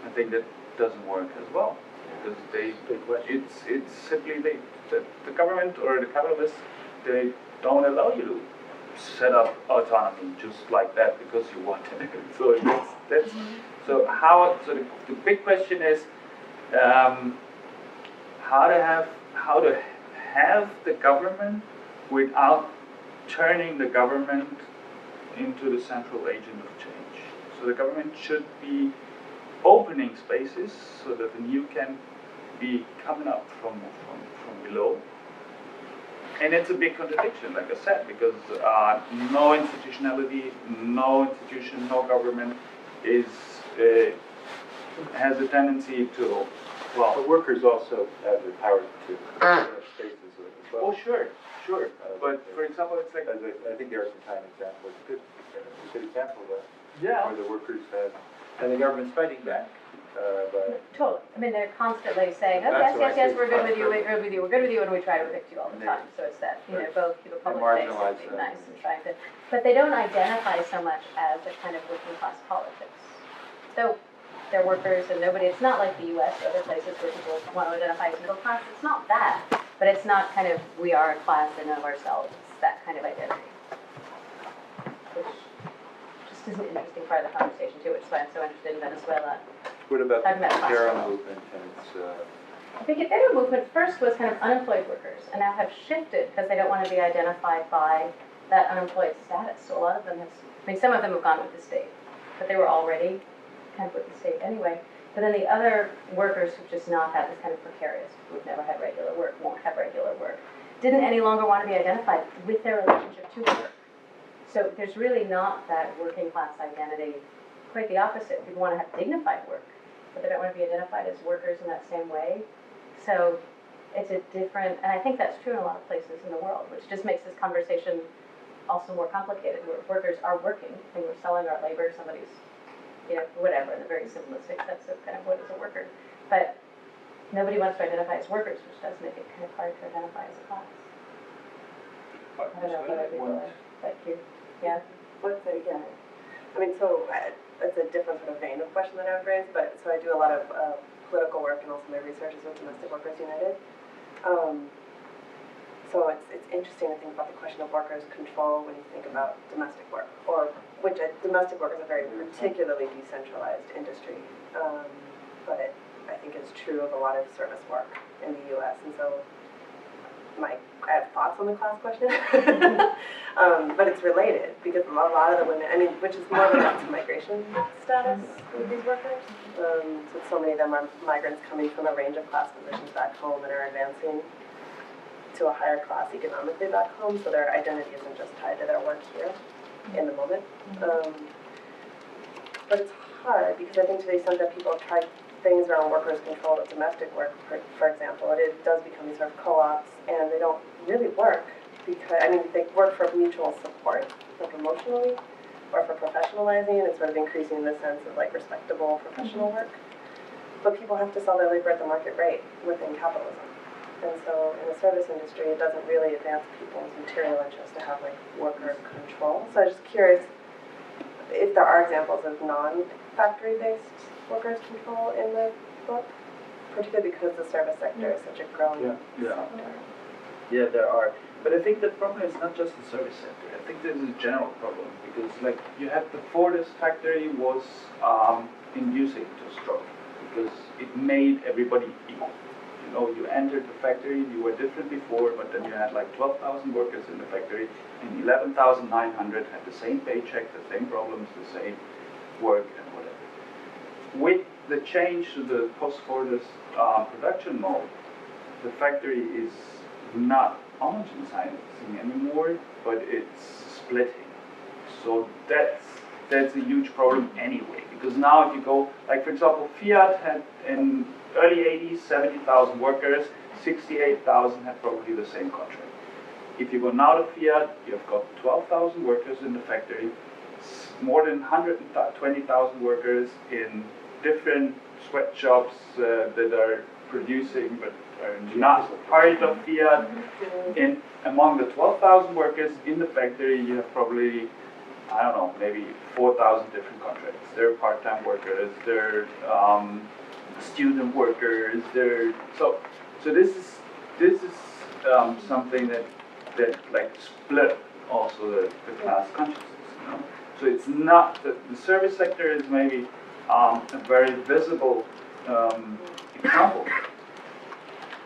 I think that doesn't work as well, because it's simply the government or the capitalists, they don't allow you to set up autonomy just like that because you want it. So that's so how. So the big question is how to have the government without turning the government into the central agent of change. So the government should be opening spaces so that the new can be coming up from below. And it's a big contradiction, like I said, because no institutionality, no institution, no government has a tendency to, well... But workers also have the power to spaces as well. Oh, sure. But for example, it's like... I think the Argentine example is a good example of that. Yeah. Where the workers have, and the government's fighting back. Totally. I mean, they're constantly saying, oh, That's yes, what I we're good with you, think. we're good with you, and we try to evict you all the time. So it's that, both keep a public face and being nice and trying to, but they don't identify so much as a kind of working class politics. So they're workers and nobody, it's not like the US or other places where people want to identify as middle class. It's not that, but it's not kind of, we are a class in and of ourselves. It's that kind of identity. Which just is an interesting part of the conversation too, which is why I'm so interested in Venezuela. What about Talking the about Terra class. movement and its... I think the Dario movement first was kind of unemployed workers, and now have shifted because they don't want to be identified by that unemployed status. So a lot of them have, some of them have gone with the state, but they were already kind of with the state anyway. But then the other workers who've just not had this kind of precarious, who've never had regular work, won't have regular work, didn't any longer want to be identified with their relationship to work. So there's really not that working class identity. Quite the opposite. People want to have dignified work, but they don't want to be identified as workers in that same way. So it's a different, and I think that's true in a lot of places in the world, which just makes this conversation also more complicated, where workers are working, and we're selling our labor, somebody's, whatever, in a very simplistic sense of kind of what is a worker. But nobody wants to identify as workers, which does make it kind of hard to identify as a class. I don't know if other people are like you. Yeah? Let's say, yeah. So it's a different sort of vein of question that I would raise, but so I do a lot of political work and also my research is with Domestic Workers United. So it's interesting to think about the question of workers' control when you think about domestic work, domestic work is a very particularly decentralized industry, but I think it's true of a lot of service work in the U.S. And so I have thoughts on the class question, but it's related because a lot of the women, which is more related to migration status with these workers. So many of them are migrants coming from a range of class positions back home and are advancing to a higher class economically back home, so their identity isn't just tied to their work here in the moment. But it's hard because I think to the extent that people try things around workers' control of domestic work, for example, it does become these sort of co-ops, and they don't really work because, they work for mutual support, like emotionally, or for professionalizing and sort of increasing the sense of like respectable professional work. But people have to sell their labor at the market rate within capitalism. And so in the service industry, it doesn't really advance people's material interests to have like worker control. So I was just curious if there are examples of non-factory based workers' control in the book, particularly because the service sector is such a growing sector. Yeah, there are. But I think the problem is not just the service sector. I think there's a general problem because, like, you had the Fordist factory was inducing to struggle because it made everybody equal. You entered the factory, you were different before, but then you had like 12,000 workers in the factory, and 11,900 had the same paycheck, the same problems, the same work, and whatever. With the change to the post-Fordist production mode, the factory is not homogenizing anymore, but it's splitting. So that's a huge problem anyway, because now if you go, like for example, Fiat had in early 80s, 70,000 workers, 68,000 had probably the same contract. If you go now to Fiat, you've got 12,000 workers in the factory, more than 120,000 workers in different sweatshops that are producing but are not part of Fiat. Among the 12,000 workers in the factory, you have probably, I don't know, maybe 4,000 different contracts. There are part-time workers, there are student workers, so this is something that like split also the class consciousness, you know. So it's not the service sector is maybe a very visible example.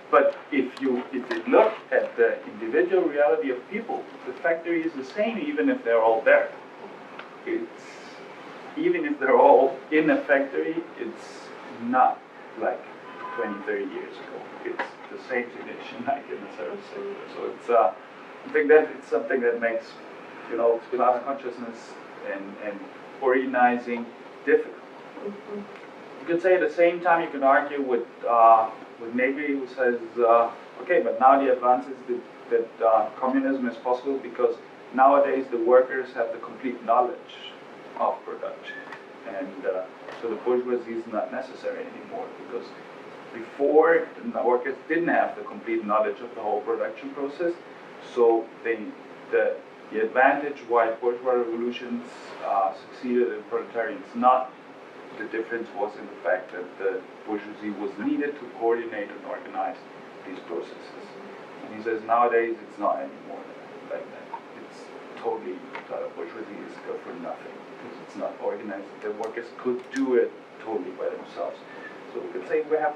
But if you look at the individual reality of people, the factory is the same even if they're all there. Even if they're all in a factory, it's not like 20, 30 years ago. It's the same situation like in the service sector. So it's I think that it's something that makes, you know, class consciousness and organizing difficult. You could say at the same time you can argue with Negri, who says, okay, but now the advances that communism is possible because nowadays the workers have the complete knowledge of production, and so the bourgeoisie is not necessary anymore, because before the workers didn't have the complete knowledge of the whole production process. So the advantage why bourgeois revolutions succeeded in proletarians, not the difference was in the fact that the bourgeoisie was needed to coordinate and organize these processes. And he says nowadays it's not anymore like that. It's totally, bourgeoisie is good for nothing because it's not organized. The workers could do it totally by themselves. So we could say we have,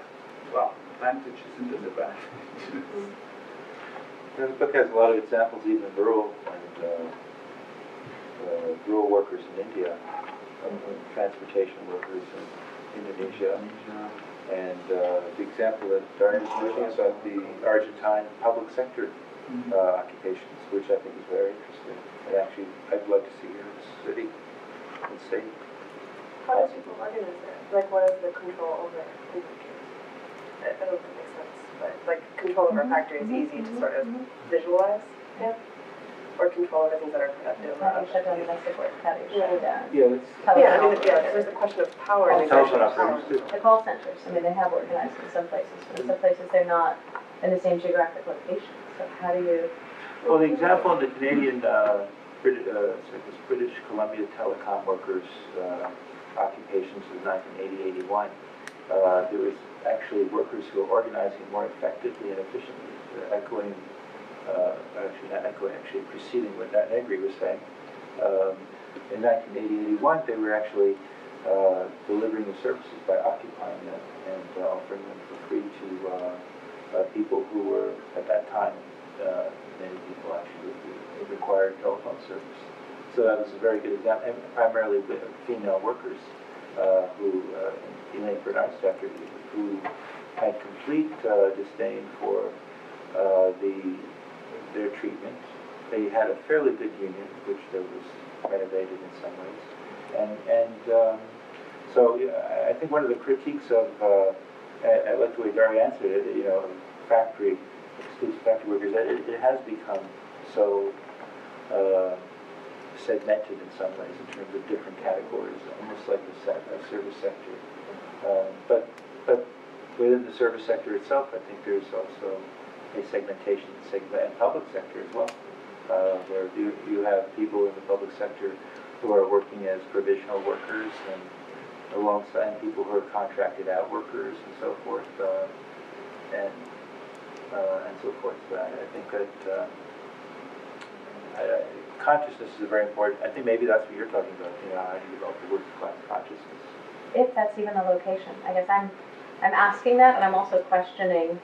well, advantages and disadvantages. The book has a lot of examples, even rural and rural workers in India, transportation workers in Indonesia, and the example that Dario was mentioning about the Argentine public sector occupations, which I think is very interesting. And actually, I'd love to see here in the city and state. How do people organize it? Like, what is the control over it? I don't know if it makes sense, but like control over a factory is easy to sort of visualize, yeah? Or control over things that are productive. How do you shut down domestic work? How do you shut it down? Yeah, let's. Yeah, I mean, yeah, there's the question of power and Telephone exertion of power. operators too. The call centers, I mean, they have organized in some places, but in some places they're not in the same geographic location. So how do you? Well, the example of the Canadian, British Columbia telecom workers' occupations in 1980-81, there was actually workers who were organizing more effectively and efficiently, actually preceding what Negri was saying. In 1980-81, they were actually delivering the services by occupying them and offering them for free to people who were, at that time, many people actually required telephone service. So that was a very good example, and primarily with female workers who, in Elaine Bernard's factory, who had complete disdain for their treatment. They had a fairly good union, which there was renovated in some ways, and so I think one of the critiques of I like the way Dario answered it. You know, exclusive factory workers. That it has become so segmented in some ways in terms of different categories, almost like the service sector. But within the service sector itself, I think there's also a segmentation and public sector as well, where you have people in the public sector who are working as provisional workers and alongside people who are contracted out workers and so forth, and so forth. So I think that consciousness is very important. I think maybe that's what you're talking about. You know, how do you develop the working class consciousness? If that's even a location, I guess I'm asking that, and I'm also questioning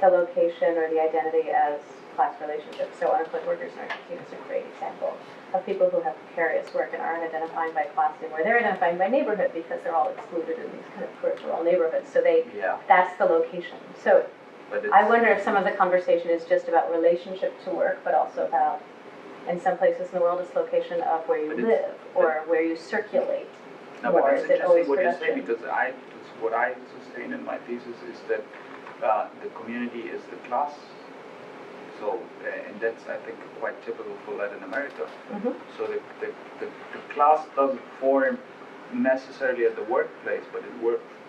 the location or the identity as class relationships. So unemployed workers in Argentina is a great example of people who have precarious work and aren't identifying by class anymore. They're identifying by neighborhood because they're all excluded in these kind of peripheral neighborhoods. So that's the location. So I wonder if some of the conversation is just about relationship to work, but also about, in some places in the world, it's location of where you live or where you circulate. No, but that's Is it always interesting what you production? say, because what I sustain in my thesis is that the community is the class. So, and that's, I think, quite typical for Latin America. Mm-hmm. So the class doesn't form necessarily at the workplace, but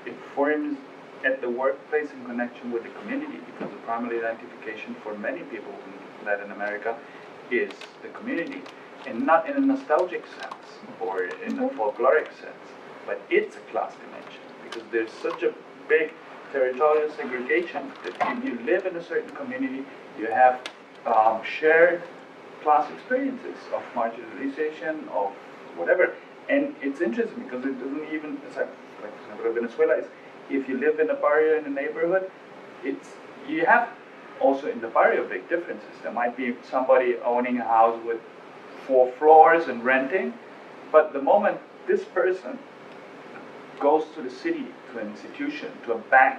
it forms at the workplace in connection with the community, because the primary identification for many people in Latin America is the community, and not in a nostalgic sense or in a folkloric sense, but it's a class dimension, because there's such a big territorial segregation that if you live in a certain community, you have shared class experiences of marginalization, of whatever. And it's interesting because it doesn't even, it's like for example, Venezuela is, if you live in a barrio, in a neighborhood, you have also in the barrio big differences. There might be somebody owning a house with 4 floors and renting, but the moment this person goes to the city, to an institution, to a bank,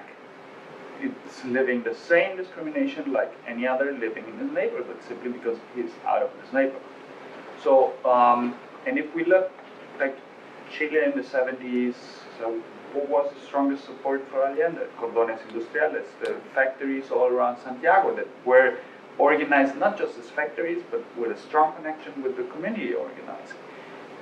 it's living the same discrimination like any other living in his neighborhood, simply because he's out of his neighborhood. So, and if we look like Chile in the 70s, so what was the strongest support for Allende? Cordones industriales, the factories all around Santiago that were organized not just as factories, but with a strong connection with the community organizing.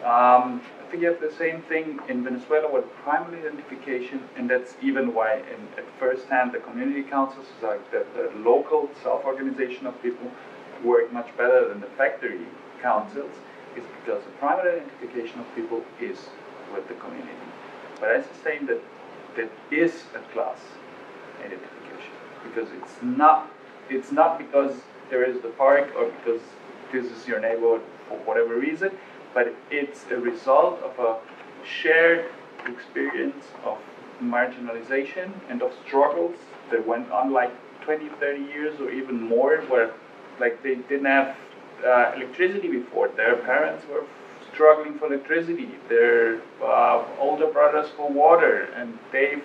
I think you have the same thing in Venezuela with primary identification, and that's even why at first hand the community councils, like the local self-organization of people, work much better than the factory councils, is because the primary identification of people is with the community. But I sustain that that is a class identification, because it's not because there is the park or because this is your neighborhood for whatever reason, but it's a result of a shared experience of marginalization and of struggles that went on like 20, 30 years or even more, where like they didn't have electricity before. Their parents were struggling for electricity, their older brothers for water, and they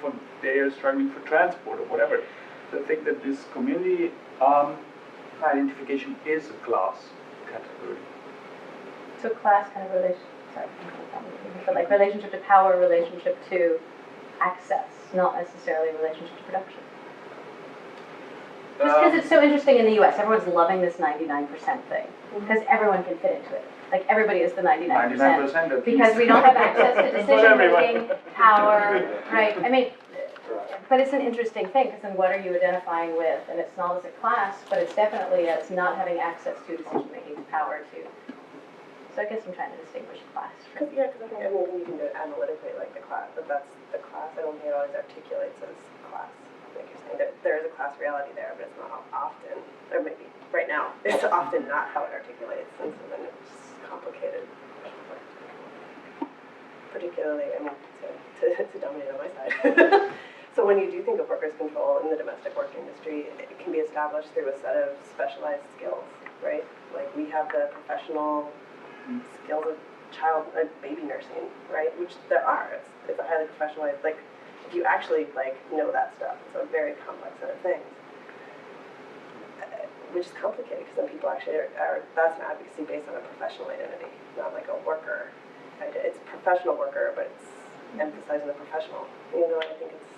are struggling for transport or whatever. So I think that this community identification is a class category. So class kind of but like relationship to power, relationship to access, not necessarily relationship to production. Just because it's so interesting in the U.S., everyone's loving this 99% thing, because everyone can fit into it. Like everybody is the 99%. Because we don't have access to decision-making, power, right? I mean, but it's an interesting thing, because then what are you identifying with? And it's not as a class, but it's definitely as not having access to decision-making, to power, to. So I guess I'm trying to distinguish class. Because I think, you can do it analytically, like the class, but that's the class. I don't think it always articulates as class. Like you're saying, that there is a class reality there, but it's not often, or maybe right now, it's often not how it articulates, and so then it's complicated. Particularly, to dominate on my side. So when you do think of workers' control in the domestic work industry, it can be established through a set of specialized skills, right? Like we have the professional skills of baby nursing, right? Which there are. It's a highly professionalized, like, if you actually, like, know that stuff, it's a very complex set of things. Which is complicated, because some people actually that's an advocacy based on a professional identity, not like a worker. It's a professional worker, but it's emphasizing the professional. You know, I think it's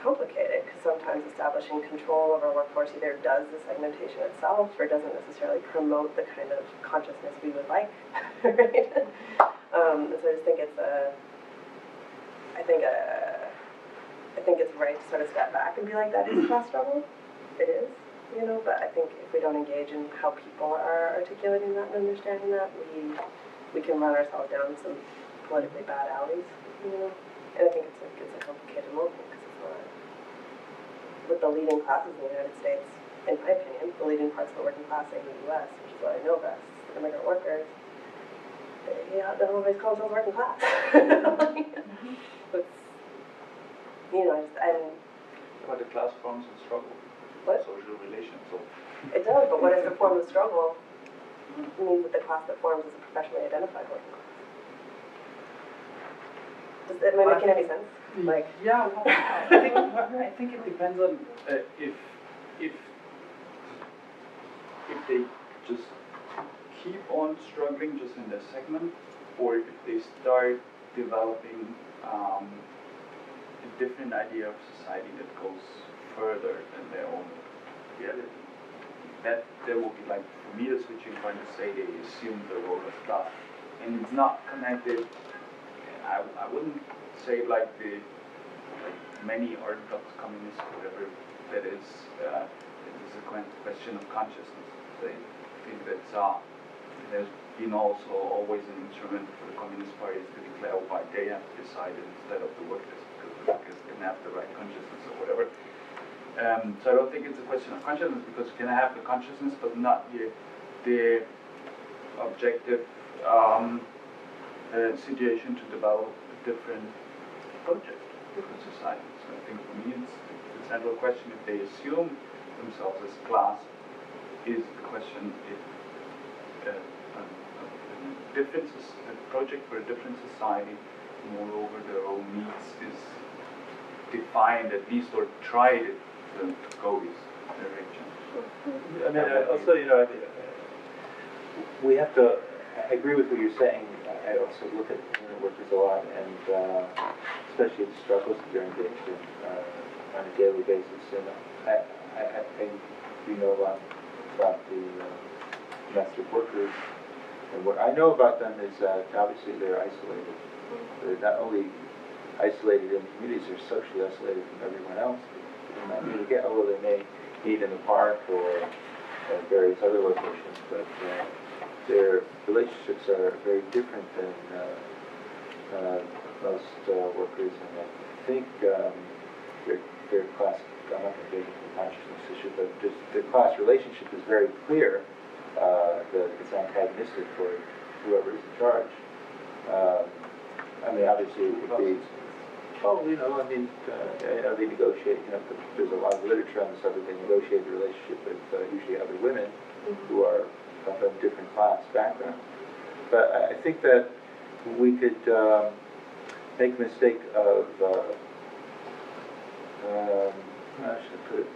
complicated, because sometimes establishing control over a workforce either does the segmentation itself or doesn't necessarily promote the kind of consciousness we would like, right? So I just think I think it's right to sort of step back and be like, that is a class struggle. It is, you know, but I think if we don't engage in how people are articulating that and understanding that, we can run ourselves down some politically bad alleys, you know. And I think it's a complicated moment, because it's not, with the leading classes in the United States, in my opinion, the leading parts of the working class in the U.S., which is what I know best, immigrant workers, they don't always call themselves working class. It's, you know, But the class forms a struggle. What? Social relations. So. It does, but what is the form of struggle? It means that the class that forms is a professionally identified working class. Am I making any sense? Like, yeah, well, I think it depends on if they just keep on struggling just in their segment, or if they start developing a different idea of society that goes further than their own reality. That there will be, like, for me, the switching point to say they assume the role of class, and it's not connected. I wouldn't say like many orthodox communists, whatever that is, it is a question of consciousness. They think that there's been also always an instrument for the Communist parties to declare why they have decided instead of the workers, because the workers didn't have the right consciousness or whatever. So I don't think it's a question of consciousness, because you can have the consciousness but not the objective situation to develop a different project, different society. So I think for me it's the central question, if they assume themselves as class, is the question if a project for a different society, moreover their own needs, is defined at least or tried to go this direction. I mean, also, you know, we have to, I agree with what you're saying. I also look at workers a lot, and especially the struggles that they're engaged in on a daily basis. And we know a lot about the domestic workers, and what I know about them is that obviously they're isolated. They're not only isolated in communities, they're socially isolated from everyone else. They might meet again, although they may meet in the park or at various other locations, but their relationships are very different than most workers, and I think their class, I'm not going to get into the consciousness issue, but just the class relationship is very clear, that it's antagonistic for whoever is in charge. I mean, obviously it would be, you know, I mean, they negotiate, you know, there's a lot of literature on the subject, they negotiate the relationship with usually other women who are of a different class background. But I think that we could make the mistake of, how should I put it?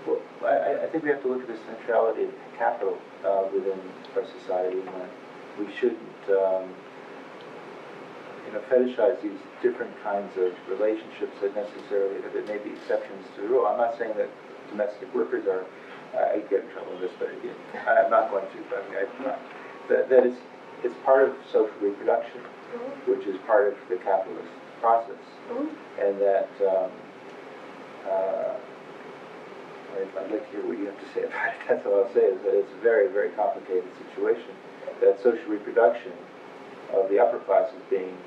Well, I think we have to look at the centrality of capital within our society, and that we shouldn't, you know, fetishize these different kinds of relationships that necessarily, that there may be exceptions to the rule. I'm not saying that domestic workers are, I get in trouble with this, but again, I'm not going to, but I mean, that it's part of social reproduction, which is part of the capitalist process, and that I'd like to hear what you have to say about it. That's all I'll say, is that it's a very, very complicated situation, that social reproduction of the upper class is being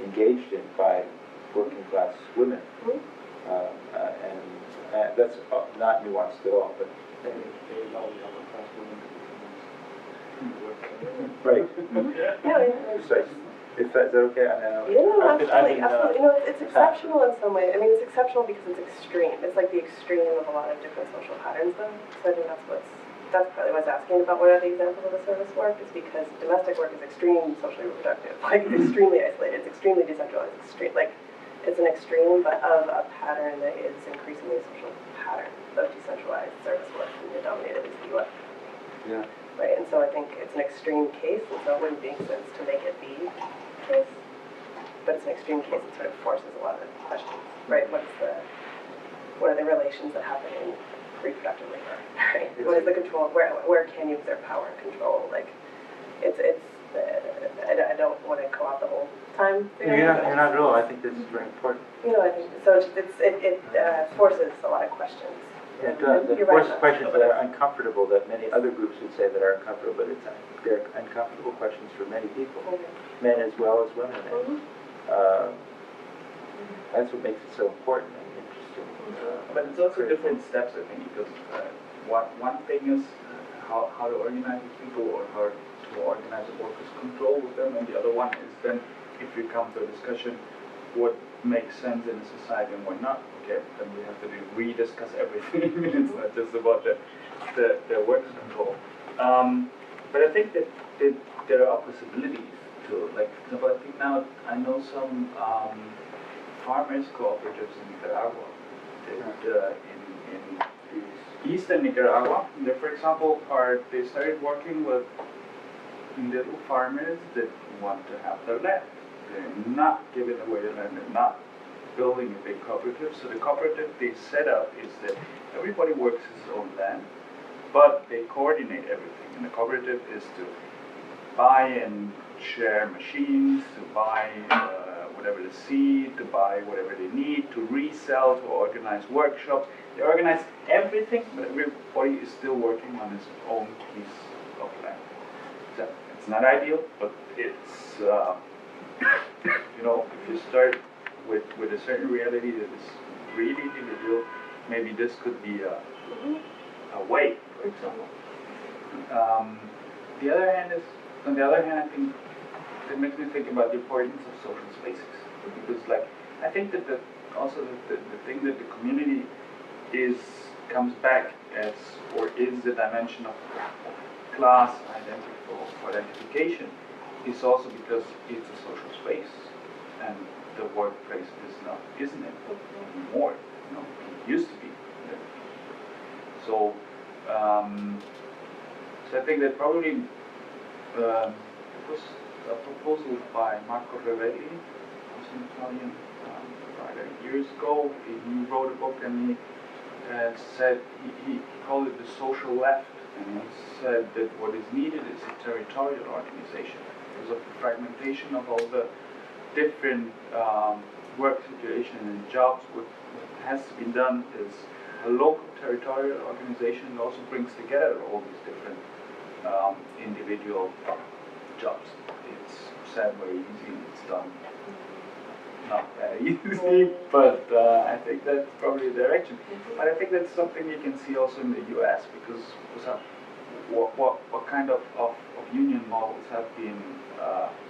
engaged in by working class women, and that's not nuanced at all, but right. Precisely. Is that okay? Absolutely. You know, it's exceptional in some way. I mean, it's exceptional because it's extreme. It's like the extreme of a lot of different social patterns, though. So I think that's partly what's asking about what are the examples of the service work, is because domestic work is extreme socially reproductive. Like, it's extremely isolated. It's extremely decentralized. It's an extreme, but of a pattern that is increasingly a social pattern of decentralized service work, and dominated is the U.S. Yeah. Right, and so I think it's an extreme case, and so it wouldn't make sense to make it be a case. But it's an extreme case that sort of forces a lot of questions, right? What are the relations that happen in reproductive labor, right? What is the control? Where can you exert power and control? Like, I don't want to co-opt the whole time. You're not at all. I think this is very important. You know, I think so. It forces a lot of questions. It does. It forces questions that are uncomfortable, that many other groups would say that are uncomfortable, but they're uncomfortable questions for many people, men as well as women. And, that's what makes it so important and interesting. But it's also different steps, I think, because one thing is how to organize people, or how to organize the workers' control with them, and the other one is then, if we come to a discussion, what makes sense in a society and what not. Okay, then we have to rediscuss everything. It's not just about the workers' control. But I think that there are possibilities to, like, for example, I think now I know some farmers cooperatives in Nicaragua that in eastern Nicaragua, they, for example, they started working with little farmers that want to have their land. They're not giving away the land, they're not building a big cooperative. So the cooperative they set up is that everybody works his own land, but they coordinate everything. And the cooperative is to buy and share machines, to buy whatever they see, to buy whatever they need, to resell, to organize workshops. They organize everything, but everybody is still working on his own piece of land. So it's not ideal, but it's, you know, if you start with a certain reality that is really individual, maybe this could be a way, for example. On the other hand, I think it makes me think about the importance of social spaces, because, like, I think that the thing that the community comes back as, or is the dimension of class identification, is also because it's a social space, and the workplace isn't it anymore? You know, it used to be. So, so I think that probably it was a proposal by Marco Revelli, who's an Italian writer, years ago. He wrote a book, and he said he called it the social left, and he said that what is needed is a territorial organization because of the fragmentation of all the different work situations and jobs. What has to be done is a local territorial organization that also brings together all these different individual jobs. It's said very easy, it's done not that easy, but I think that's probably the direction. But I think that's something you can see also in the US, because what kind of union models have been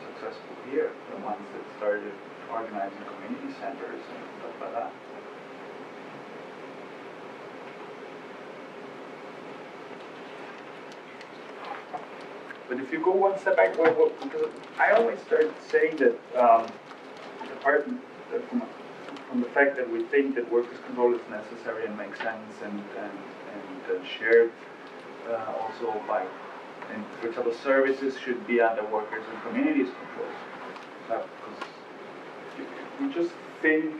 successful here? The ones that started organizing community centers and stuff like that. But if you go one step back, because I always start saying that apart from the fact that we think that workers' control is necessary and makes sense and shared also by, and for example, services should be under workers and communities control. Because if we just think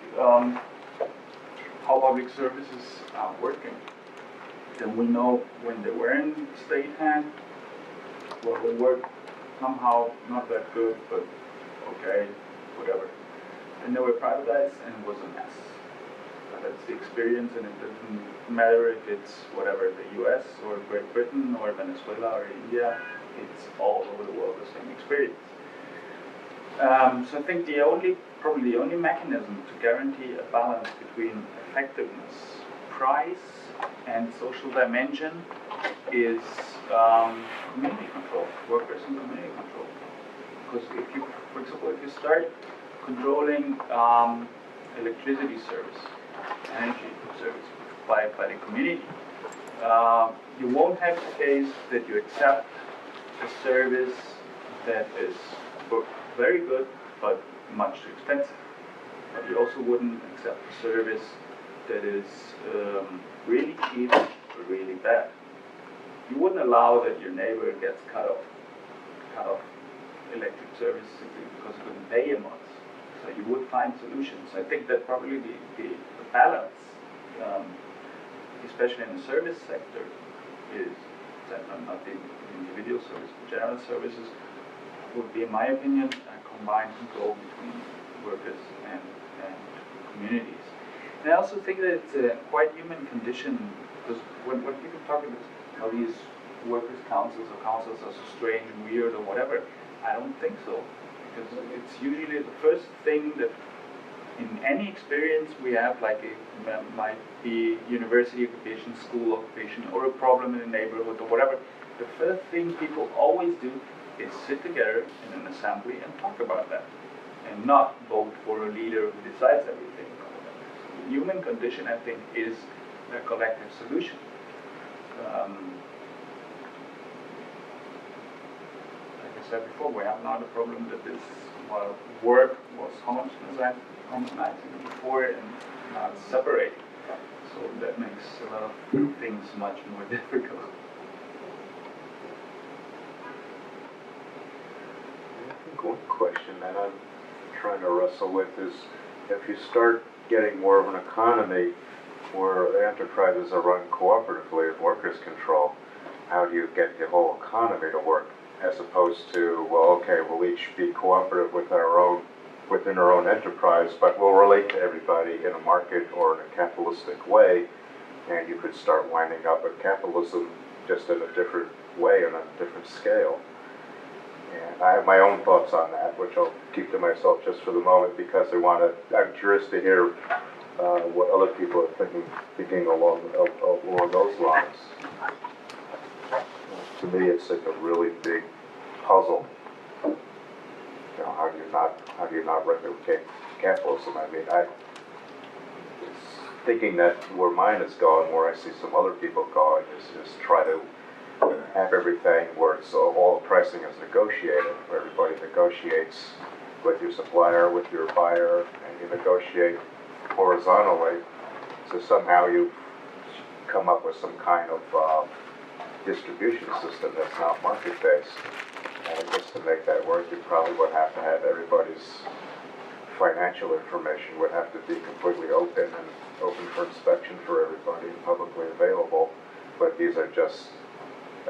how public services are working, then we know when they were in state hand, well, they worked somehow not that good, but okay, whatever. And they were privatized, and it was a mess. That's the experience, and it doesn't matter if it's whatever, the US or Great Britain or Venezuela or India, it's all over the world the same experience. So I think probably the only mechanism to guarantee a balance between effectiveness, price, and social dimension is community control, workers and community control. Because if you, for example, if you start controlling electricity service, energy service by the community, you won't have the case that you accept a service that is very good but much too expensive. But you also wouldn't accept a service that is really cheap or really bad. You wouldn't allow that your neighbor gets cut off electric service simply because he couldn't pay a month. So you would find solutions. I think that probably the balance, especially in the service sector, is that not the individual service, but general services would be, in my opinion, a combined control between workers and communities. And I also think that it's a quite human condition, because when people talk about how these workers' councils or councils are so strange and weird or whatever, I don't think so. Because it's usually the first thing that in any experience we have, like it might be university occupation, school occupation, or a problem in the neighborhood or whatever, the first thing people always do is sit together in an assembly and talk about that, and not vote for a leader who decides everything. The human condition, I think, is a collective solution. Like I said before, we have now the problem that this work was homogenizing before, and now it's separating. So that makes a lot of things much more difficult. I think one question that I'm trying to wrestle with is, if you start getting more of an economy where enterprises are run cooperatively with workers' control, how do you get the whole economy to work, as opposed to, well, okay, we'll each be cooperative with our own within our own enterprise, but will relate to everybody in a market or in a capitalistic way. And you could start winding up with capitalism just in a different way and on a different scale. And I have my own thoughts on that, which I'll keep to myself just for the moment because I'm curious to hear what other people are thinking along those lines. To me, it's like a really big puzzle. You know, how do you not replicate capitalism? I mean, thinking that where mine is going, where I see some other people going, is try to have everything where it's all the pricing is negotiated, where everybody negotiates with your supplier, with your buyer, and you negotiate horizontally. So somehow you come up with some kind of distribution system that's not market-based. And just to make that work, you probably would have to have everybody's financial information would have to be completely open and open for inspection for everybody and publicly available. But these are just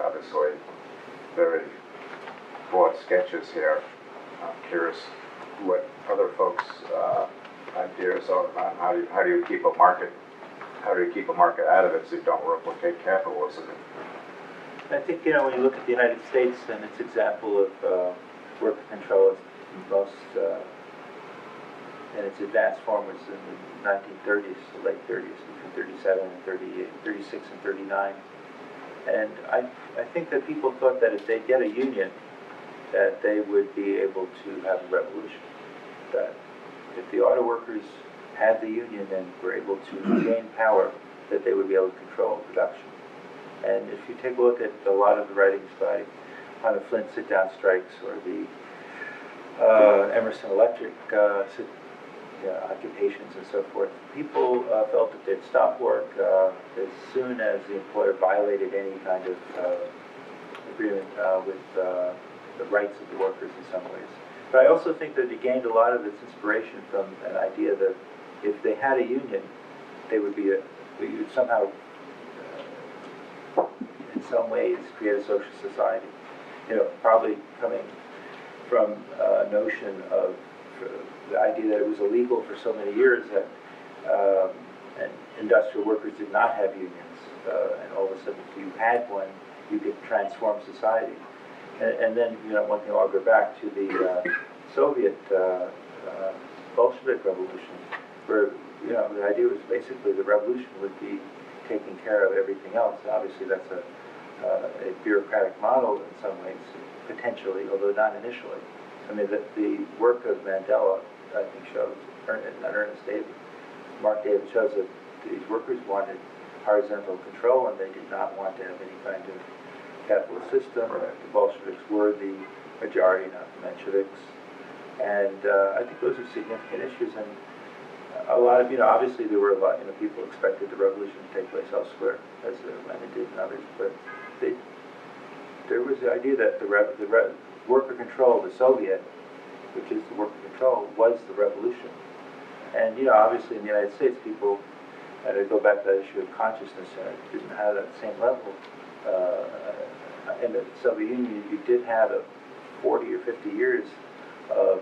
obviously very broad sketches here. I'm curious what other folks' ideas are on how do you keep a market out of it so you don't replicate capitalism. I think, you know, when you look at the United States and its example of worker control, it's most in its advanced form was in the 1930s, the late 30s, between 37 and 38, 36 and 39. And I think that people thought that if they get a union, that they would be able to have a revolution. That if the auto workers had the union and were able to gain power, that they would be able to control production. And if you take a look at a lot of the writings by Hannah Flint sit-down strikes or the Emerson Electric occupations and so forth, people felt that they'd stop work as soon as the employer violated any kind of agreement with the rights of the workers in some ways. But I also think that it gained a lot of its inspiration from an idea that if they had a union, they would somehow in some ways create a social society. You know, probably coming from a notion of the idea that it was illegal for so many years that and industrial workers did not have unions, and all of a sudden if you had one, you could transform society. And then, you know, one thing I'll go back to the Soviet Bolshevik Revolution, where, you know, the idea was basically the revolution would be taking care of everything else. Obviously, that's a bureaucratic model in some ways, potentially, although not initially. I mean, the work of Mandela, I think, shows, not Ernest Davis, Mark Davis shows that these workers wanted horizontal control and they did not want to have any kind of capitalist system. Right. The Bolsheviks were the majority, not the Mensheviks. And I think those are significant issues. And a lot of, you know, obviously there were a lot, you know, people expected the revolution to take place elsewhere, as Lenin did and others, but there was the idea that the worker control, the Soviet, which is the worker control, was the revolution. And, you know, obviously in the United States, people, and I go back to that issue of consciousness, didn't have that same level. In the Soviet Union, you did have 40 or 50 years of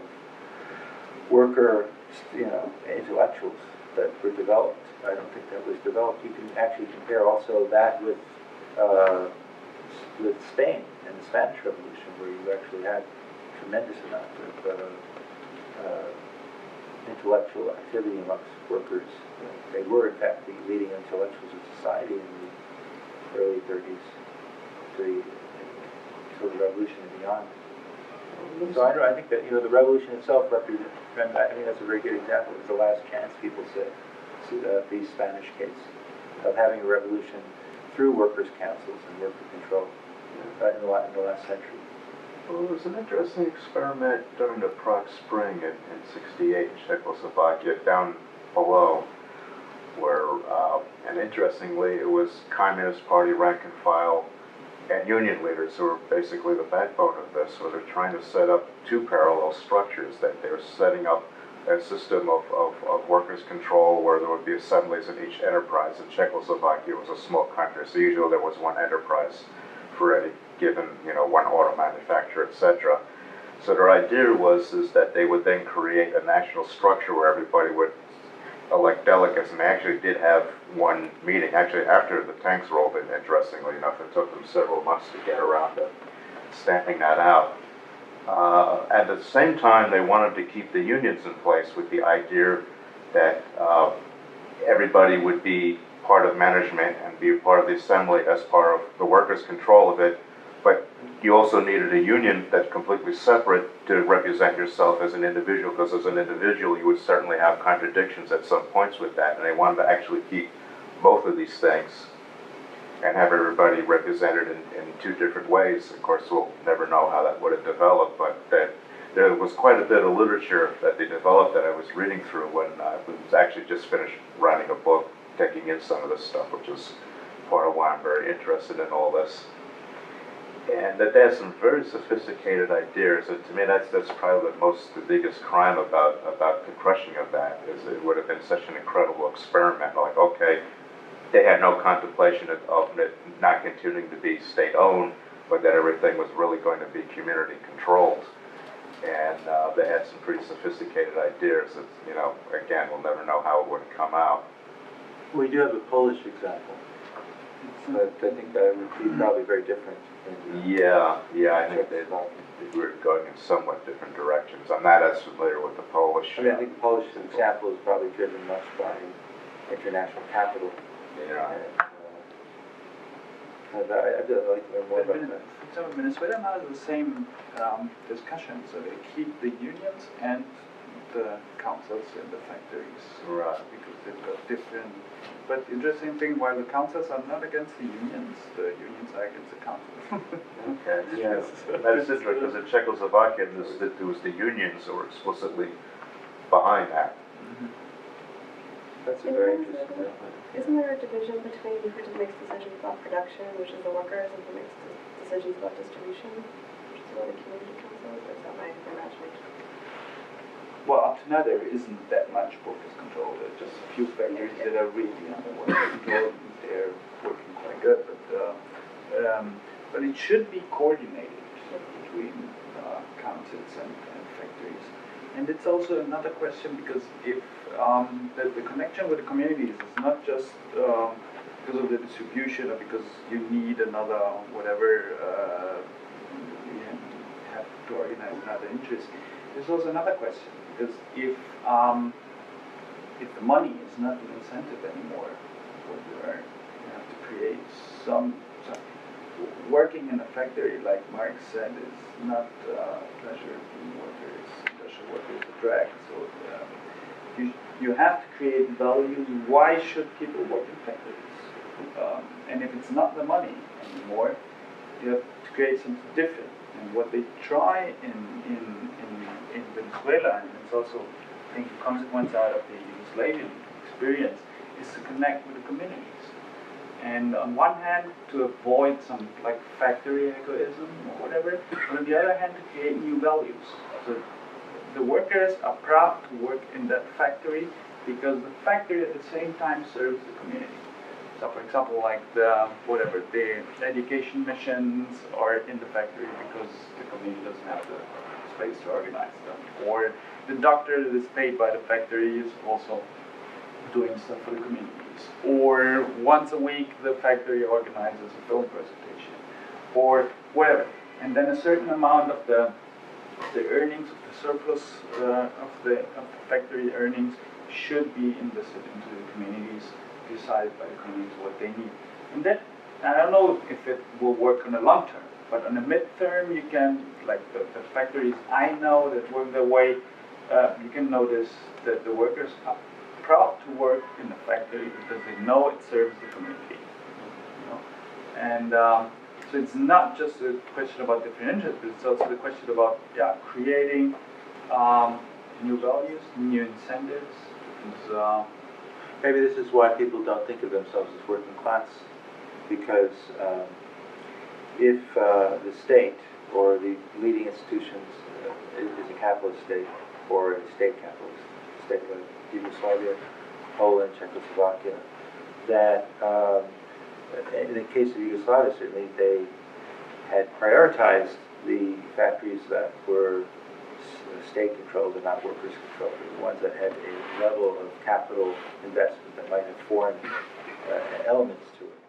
worker, you know, intellectuals that were developed. I don't think that was developed. You can actually compare also that with Spain and the Spanish Revolution, where you actually had a tremendous amount of intellectual activity amongst workers. They were, in fact, the leading intellectuals of society in the early 30s, until the revolution and beyond. So I think that, you know, the revolution itself represents, I think that's a very good example. It was the last chance, people said, the Spanish case, of having a revolution through workers' councils and worker control in the last century. Well, there was an interesting experiment during the Prague Spring in '68 in Czechoslovakia, down below, where, and interestingly, it was Communist Party rank and file and union leaders who were basically the backbone of this. So they're trying to set up two parallel structures, that they're setting up a system of workers' control where there would be assemblies in each enterprise. And Czechoslovakia was a small country, so usually there was one enterprise for any given, you know, one auto manufacturer, etc. So their idea is that they would then create a national structure where everybody would elect delegates, and they actually did have one meeting, actually after the tanks rolled in, interestingly enough. It took them several months to get around to stamping that out. At the same time, they wanted to keep the unions in place with the idea that everybody would be part of management and be a part of the assembly as part of the workers' control of it. But you also needed a union that's completely separate to represent yourself as an individual, because as an individual you would certainly have contradictions at some points with that, and they wanted to actually keep both of these things and have everybody represented in two different ways. Of course, we'll never know how that would have developed, but that there was quite a bit of literature that they developed that I was reading through when I was actually just finished writing a book, taking in some of this stuff, which is part of why I'm very interested in all this. And that they have some very sophisticated ideas, and to me that's probably the biggest crime about the crushing of that, is it would have been such an incredible experiment. Like, okay, they had no contemplation of it not continuing to be state-owned, but that everything was really going to be community-controlled. And they had some pretty sophisticated ideas that, you know, again, we'll never know how it would have come out. We do have a Polish example, but I think that would be probably very different. Yeah, I think they were going in somewhat different directions. I'm not as familiar with the Polish. I mean, I think the Polish example is probably driven much by international capital. Yeah. I'd like to learn more about that. So Venezuela now has the same discussion. So they keep the unions and the councils in the factories. Right. Because they've got different. But interesting thing, while the councils are not against the unions are against the councils. Okay. Yeah. That's interesting, because in Czechoslovakia, it was the unions who were explicitly behind that. Mm-hmm. That's a very interesting. Isn't there a division between who makes decisions about production, which is the workers, and who makes decisions about distribution, which is what the community council is, or is that my imagination? Well, up to now there isn't that much workers' control. There's just a few factories that are really under workers' control. They're working quite good, but it should be coordinated between councils and factories. And it's also another question, because if the connection with the communities is not just because of the distribution, or because you need another whatever, you have to organize another interest. There's also another question, because if the money is not the incentive anymore, what you earn, you have to create some working in a factory, like Marx said, is not pleasure being workers. Industrial work is a drag. So you have to create values. Why should people work in factories? And if it's not the money anymore, you have to create something different. And what they try in Venezuela, and it's also, I think, a consequence out of the Yugoslavian experience, is to connect with the communities. And on one hand, to avoid some like factory egoism or whatever, but on the other hand, to create new values. So the workers are proud to work in that factory because the factory at the same time serves the community. So for example, like the education missions are in the factory because the community doesn't have the space to organize them. Or the doctor that is paid by the factory is also doing stuff for the communities. Or once a week the factory organizes a film presentation. Or whatever. And then a certain amount of the earnings, of the surplus of the factory earnings should be invested into the communities, decided by the communities what they need. And that, I don't know if it will work on the long term, but on the mid-term you can, like the factories I know that work their way, you can notice that the workers are proud to work in the factory because they know it serves the community. You know? And so it's not just a question about different interests, but it's also the question about creating new values, new incentives. Maybe this is why people don't think of themselves as working class, because if the state or the leading institutions is a capitalist state or a state capitalist state like Yugoslavia, Poland, Czechoslovakia, that in the case of Yugoslavia, certainly they had prioritized the factories that were state-controlled and not workers' controlled, the ones that had a level of capital investment that might have foreign elements to it.